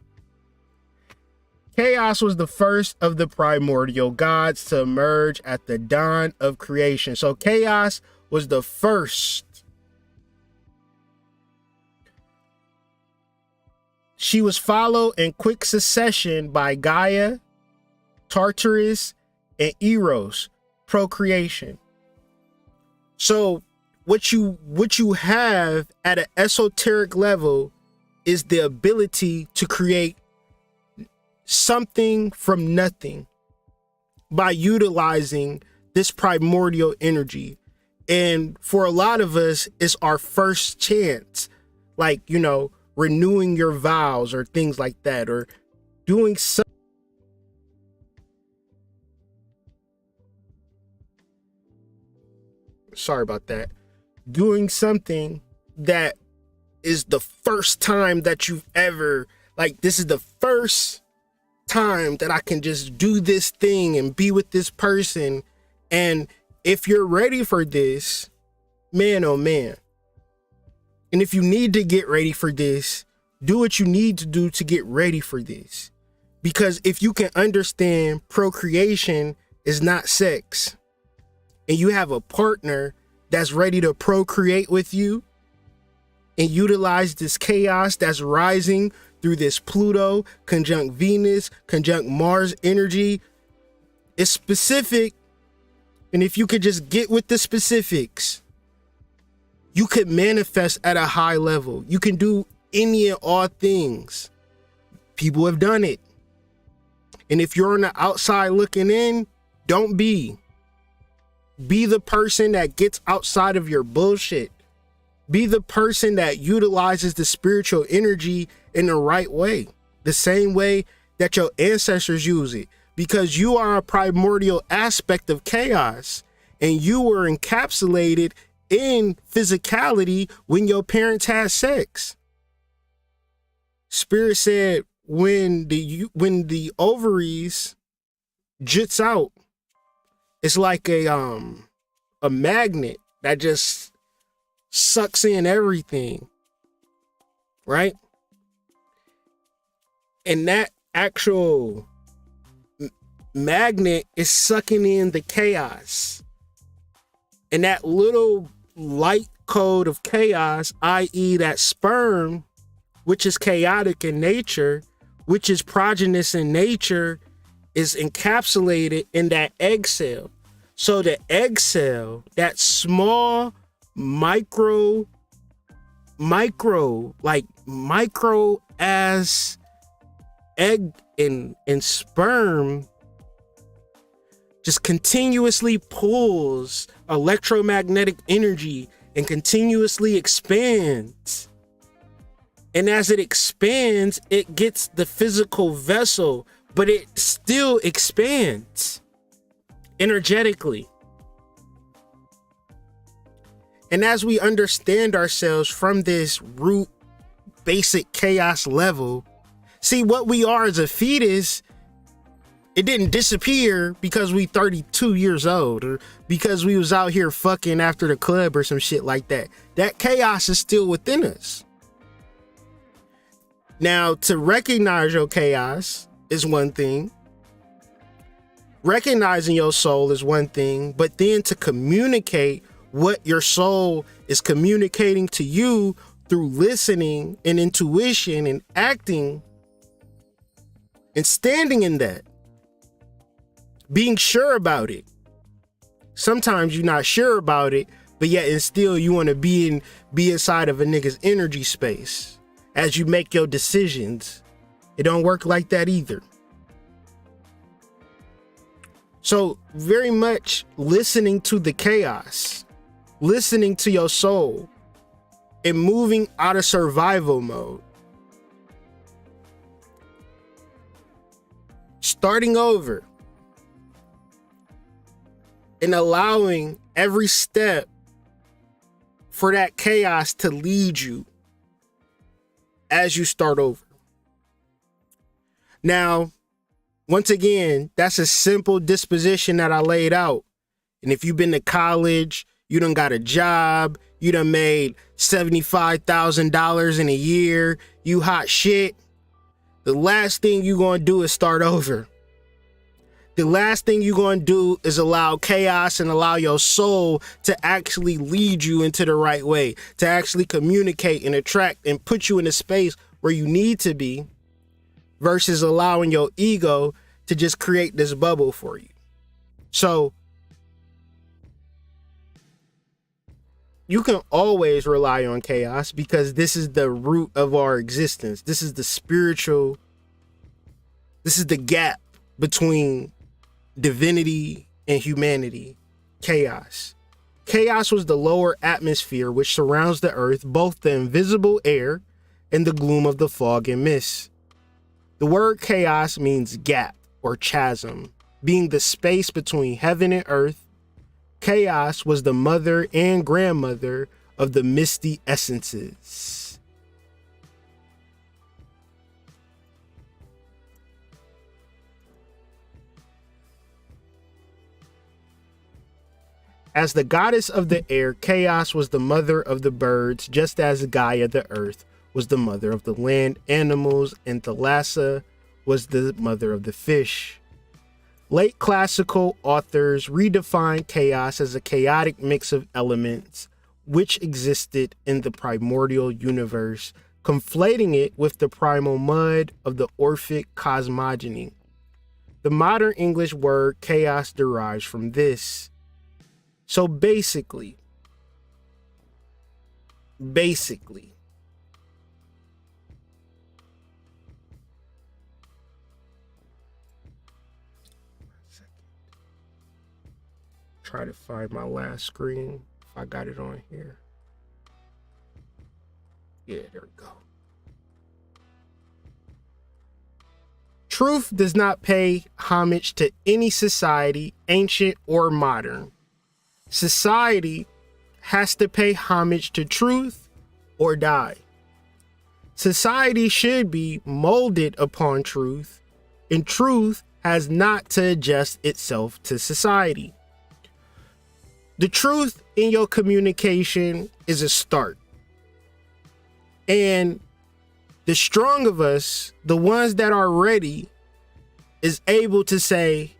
Speaker 4: KHAOS was the first of the primordial gods to emerge at the dawn of creation. So KHAOS was the first. She was followed in quick succession by Gaia, Tartarus, and Eros, procreation. So what you have at an esoteric level is the ability to create something from nothing by utilizing this primordial energy. And for a lot of us, it's our first chance, like, you know, renewing your vows or things like that, or doing something. Sorry about that. Doing something that is the first time that you've ever, like, this is the first time that I can just do this thing and be with this person. And if you're ready for this, man, oh man. And if you need to get ready for this, do what you need to do to get ready for this. Because if you can understand procreation is not sex, and you have a partner that's ready to procreate with you and utilize this chaos that's rising through this Pluto conjunct Venus conjunct Mars energy, it's specific. And if you could just get with the specifics, you could manifest at a high level. You can do any and all things. People have done it. And if you're on the outside looking in, don't be. Be the person that gets outside of your bullshit. Be the person that utilizes the spiritual energy in the right way, the same way that your ancestors use it, because you are a primordial aspect of chaos, and you were encapsulated in physicality when your parents had sex. Spirit said when the ovaries jits out, it's like a magnet that just sucks in everything, right? And that actual magnet is sucking in the chaos. And that little light code of chaos, i.e. that sperm, which is chaotic in nature, which is progynous in nature, is encapsulated in that egg cell. So the egg cell, that small micro as egg and sperm, just continuously pulls electromagnetic energy and continuously expands. And as it expands, it gets the physical vessel, but it still expands energetically. And as we understand ourselves from this root basic chaos level, see what we are as a fetus, it didn't disappear because we 32 years old or because we was out here fucking after the club or some shit like that. That chaos is still within us. Now, to recognize your chaos is one thing. Recognizing your soul is one thing, but then to communicate what your soul is communicating to you through listening and intuition and acting and standing in that, being sure about it, Sometimes you're not sure about it, but yet and still you want to be inside of a nigga's energy space as you make your decisions. It don't work like that either. So very much listening to the chaos, listening to your soul, and moving out of survival mode. Starting over and allowing every step for that chaos to lead you as you start over. Now, once again, that's a simple disposition that I laid out. And if you've been to college, you done got a job, you done made $75,000 in a year, you hot shit, the last thing you gonna do is start over. The last thing you're gonna do is allow chaos and allow your soul to actually lead you into the right way, to actually communicate and attract and put you in a space where you need to be, versus allowing your ego to just create this bubble for you. So you can always rely on chaos because this is the root of our existence. This is the spiritual, this is the gap between divinity and humanity. Chaos. Chaos was the lower atmosphere which surrounds the earth, both the invisible air and the gloom of the fog and mist. The word chaos means gap or chasm, being the space between heaven and earth. Chaos was the mother and grandmother of the misty essences. As the goddess of the air, Chaos was the mother of the birds, just as Gaia, the earth, was the mother of the land animals, and Thalassa was the mother of the fish. Late classical authors redefined chaos as a chaotic mix of elements which existed in the primordial universe, conflating it with the primal mud of the Orphic cosmogony. The modern English word chaos derives from this. So basically, try to find my last screen if I got it on here. Yeah, there we go. Truth does not pay homage to any society, ancient or modern. Society has to pay homage to truth or die. Society should be molded upon truth, and truth has not to adjust itself to society. The truth in your communication is a start. And the strong of us, the ones that are ready, is able to say,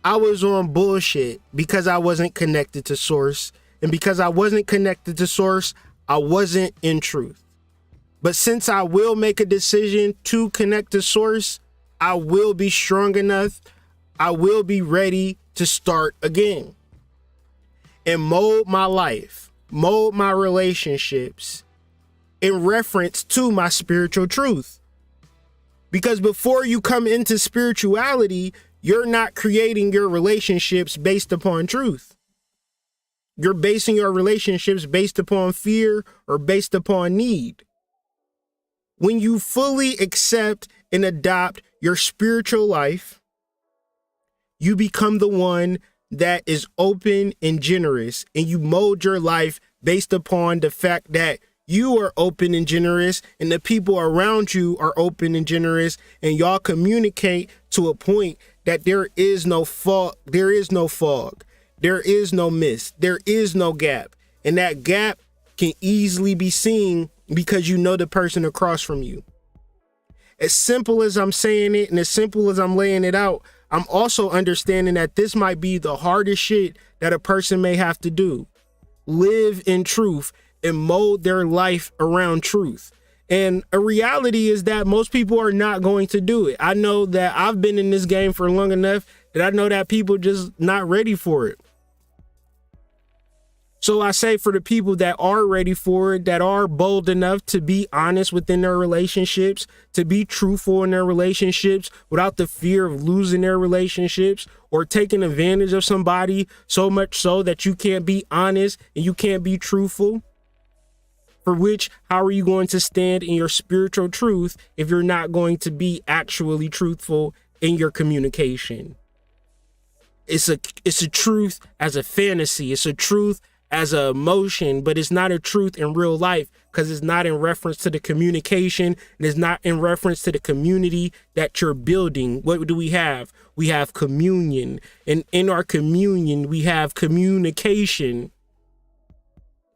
Speaker 4: I was on bullshit because I wasn't connected to source. And because I wasn't connected to source, I wasn't in truth. But since I will make a decision to connect to source, I will be strong enough. I will be ready to start again and mold my life, mold my relationships in reference to my spiritual truth. Because before you come into spirituality, you're not creating your relationships based upon truth. You're basing your relationships based upon fear or based upon need. When you fully accept and adopt your spiritual life, you become the one that is open and generous, and you mold your life based upon the fact that you are open and generous and the people around you are open and generous, and y'all communicate to a point that there is no fog, there is no mist, there is no gap. And that gap can easily be seen because you know the person across from you. As simple as I'm saying it and as simple as I'm laying it out, I'm also understanding that this might be the hardest shit that a person may have to do. Live in truth and mold their life around truth. And a reality is that most people are not going to do it. I know that I've been in this game for long enough that I know that people just not ready for it. So I say, for the people that are ready for it, that are bold enough to be honest within their relationships, to be truthful in their relationships without the fear of losing their relationships or taking advantage of somebody, so much so that you can't be honest and you can't be truthful. For which, how are you going to stand in your spiritual truth if you're not going to be actually truthful in your communication? It's a truth as a fantasy. It's a truth as an emotion, but it's not a truth in real life, because it's not in reference to the communication, and it's not in reference to the community that you're building. What do we have? We have communion, and in our communion, we have communication.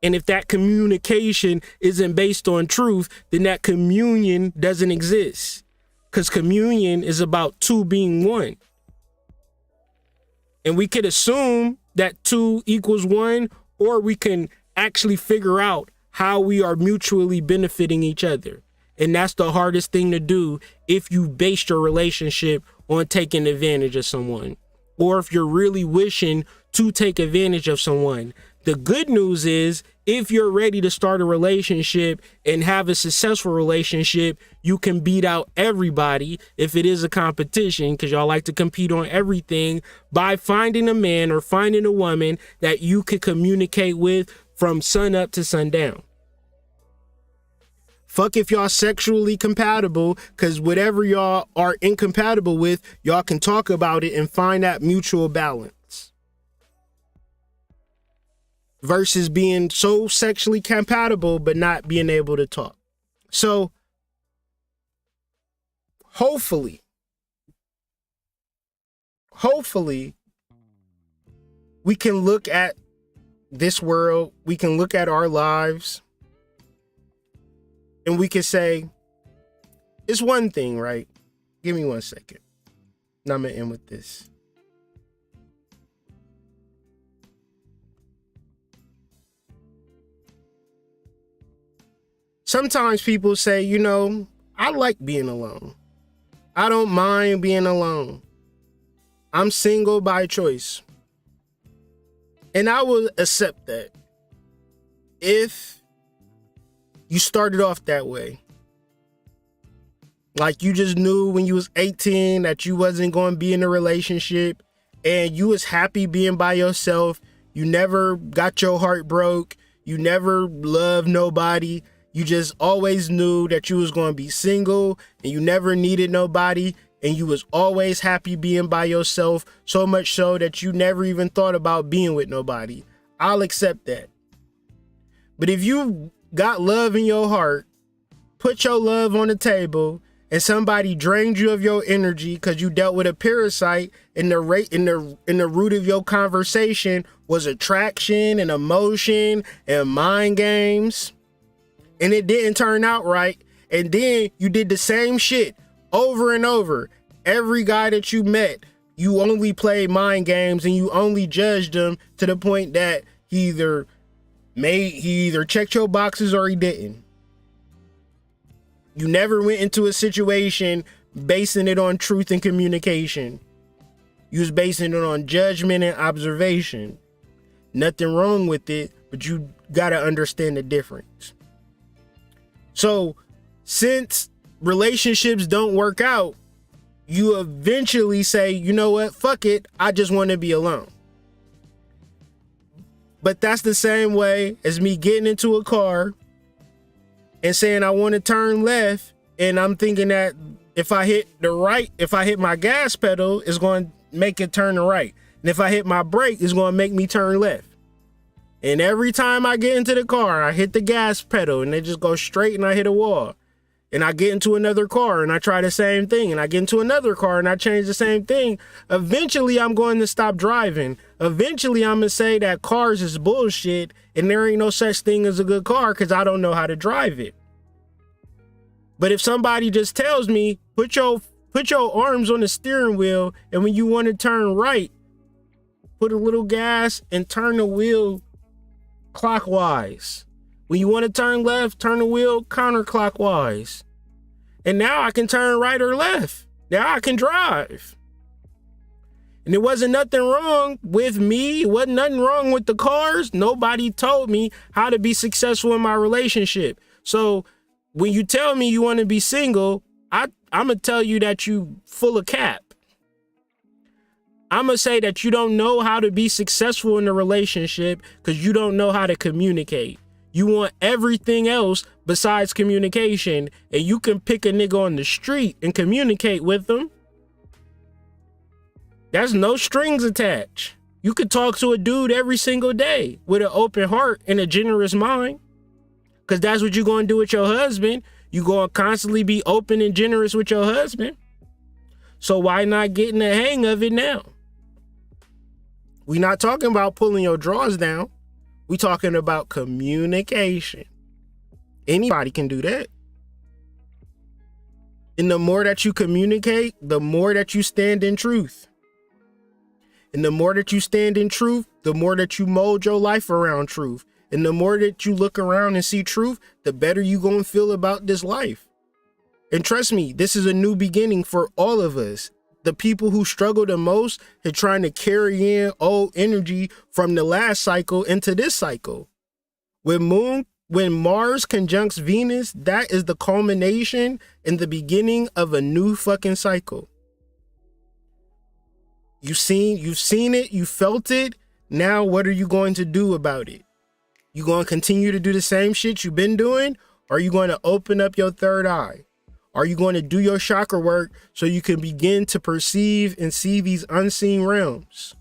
Speaker 4: And if that communication isn't based on truth, then that communion doesn't exist, because communion is about two being one. And we could assume that 2 equals 1, or we can actually figure out how we are mutually benefiting each other. And that's the hardest thing to do if you base your relationship on taking advantage of someone, or if you're really wishing to take advantage of someone. The good news is, if you're ready to start a relationship and have a successful relationship, you can beat out everybody if it is a competition, because y'all like to compete on everything, by finding a man or finding a woman that you could communicate with from sun up to sundown. Fuck if y'all sexually compatible, because whatever y'all are incompatible with, y'all can talk about it and find that mutual balance. Versus being so sexually compatible but not being able to talk. So hopefully we can look at this world, we can look at our lives, and we can say, it's one thing, right? Give me 1 second. Now I'm gonna end with this. Sometimes people say, you know, I like being alone. I don't mind being alone. I'm single by choice. And I will accept that if you started off that way. Like you just knew when you was 18 that you wasn't going to be in a relationship and you was happy being by yourself. You never got your heart broke. You never loved nobody. You just always knew that you was going to be single and you never needed nobody, and you was always happy being by yourself, so much so that you never even thought about being with nobody. I'll accept that. But if you got love in your heart, put your love on the table, and somebody drained you of your energy because you dealt with a parasite, and the root of your conversation was attraction and emotion and mind games, and it didn't turn out right, and then you did the same shit over and over. Every guy that you met, you only played mind games and you only judged him to the point that he either checked your boxes or he didn't. You never went into a situation basing it on truth and communication. You was basing it on judgment and observation. Nothing wrong with it, but you gotta understand the difference. So since relationships don't work out, you eventually say, you know what, fuck it, I just want to be alone. But that's the same way as me getting into a car and saying I want to turn left, and I'm thinking that if I hit my gas pedal, it's going to make it turn to right. And if I hit my brake, it's going to make me turn left. And every time I get into the car, I hit the gas pedal and it just goes straight and I hit a wall. And I get into another car and I try the same thing. And I get into another car and I change the same thing. Eventually, I'm going to stop driving. Eventually, I'm going to say that cars is bullshit and there ain't no such thing as a good car because I don't know how to drive it. But if somebody just tells me, put your arms on the steering wheel, and when you want to turn right, put a little gas and turn the wheel clockwise. When you want to turn left, turn the wheel counterclockwise. And now I can turn right or left. Now I can drive. And there wasn't nothing wrong with me. It wasn't nothing wrong with the cars. Nobody told me how to be successful in my relationship. So when you tell me you want to be single, I'm going to tell you that you full of cap. I'm going to say that you don't know how to be successful in a relationship because you don't know how to communicate. You want everything else besides communication, and you can pick a nigga on the street and communicate with them. There's no strings attached. You could talk to a dude every single day with an open heart and a generous mind, because that's what you're going to do with your husband. You're going to constantly be open and generous with your husband. So why not get in the hang of it now? We're not talking about pulling your drawers down. We're talking about communication. Anybody can do that. And the more that you communicate, the more that you stand in truth. And the more that you stand in truth, the more that you mold your life around truth. And the more that you look around and see truth, the better you gonna feel about this life. And trust me, this is a new beginning for all of us. The people who struggle the most are trying to carry in old energy from the last cycle into this cycle. When Mars conjuncts Venus, that is the culmination and the beginning of a new fucking cycle. You've seen it, you felt it. Now what are you going to do about it? You going to continue to do the same shit you've been doing? Or are you going to open up your third eye? Are you going to do your chakra work so you can begin to perceive and see these unseen realms?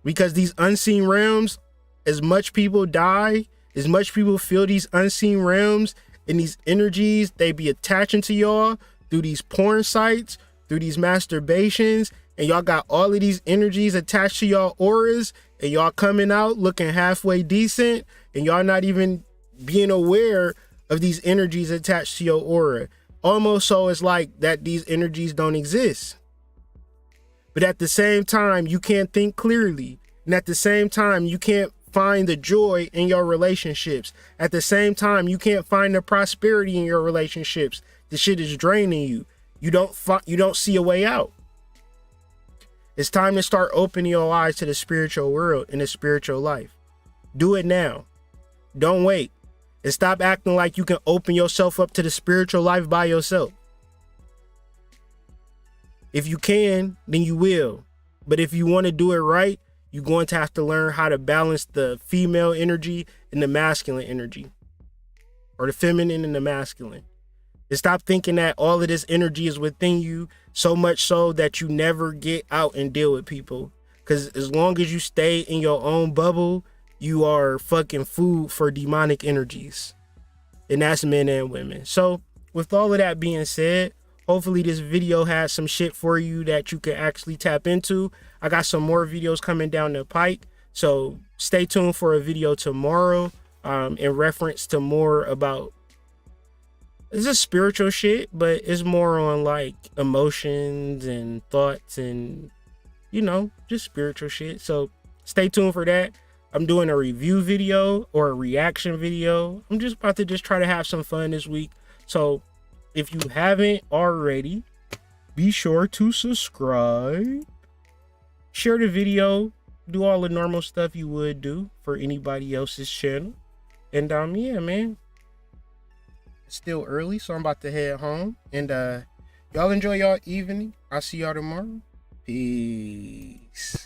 Speaker 4: Because these unseen realms, as much people die, as much people feel these unseen realms and these energies, they be attaching to y'all through these porn sites, through these masturbations, and y'all got all of these energies attached to y'all auras, and y'all coming out looking halfway decent, and y'all not even being aware of these energies attached to your aura. Almost so it's like that these energies don't exist. But at the same time, you can't think clearly. And at the same time, you can't find the joy in your relationships. At the same time, you can't find the prosperity in your relationships. The shit is draining you. You don't see a way out. It's time to start opening your eyes to the spiritual world and the spiritual life. Do it now. Don't wait. And stop acting like you can open yourself up to the spiritual life by yourself. If you can, then you will. But if you want to do it right, you're going to have to learn how to balance the female energy and the masculine energy. Or the feminine and the masculine. And stop thinking that all of this energy is within you, so much so that you never get out and deal with people. Because as long as you stay in your own bubble, you are fucking food for demonic energies. And that's men and women. So with all of that being said, hopefully this video has some shit for you that you can actually tap into. I got some more videos coming down the pike. So stay tuned for a video tomorrow in reference to more about, it's just spiritual shit, but it's more on like emotions and thoughts and, you know, just spiritual shit. So stay tuned for that. I'm doing a review video or a reaction video. I'm just about to try to have some fun this week. So if you haven't already, be sure to subscribe, share the video, do all the normal stuff you would do for anybody else's channel. And yeah, man, it's still early, so I'm about to head home. And y'all enjoy y'all evening. I'll see y'all tomorrow. Peace.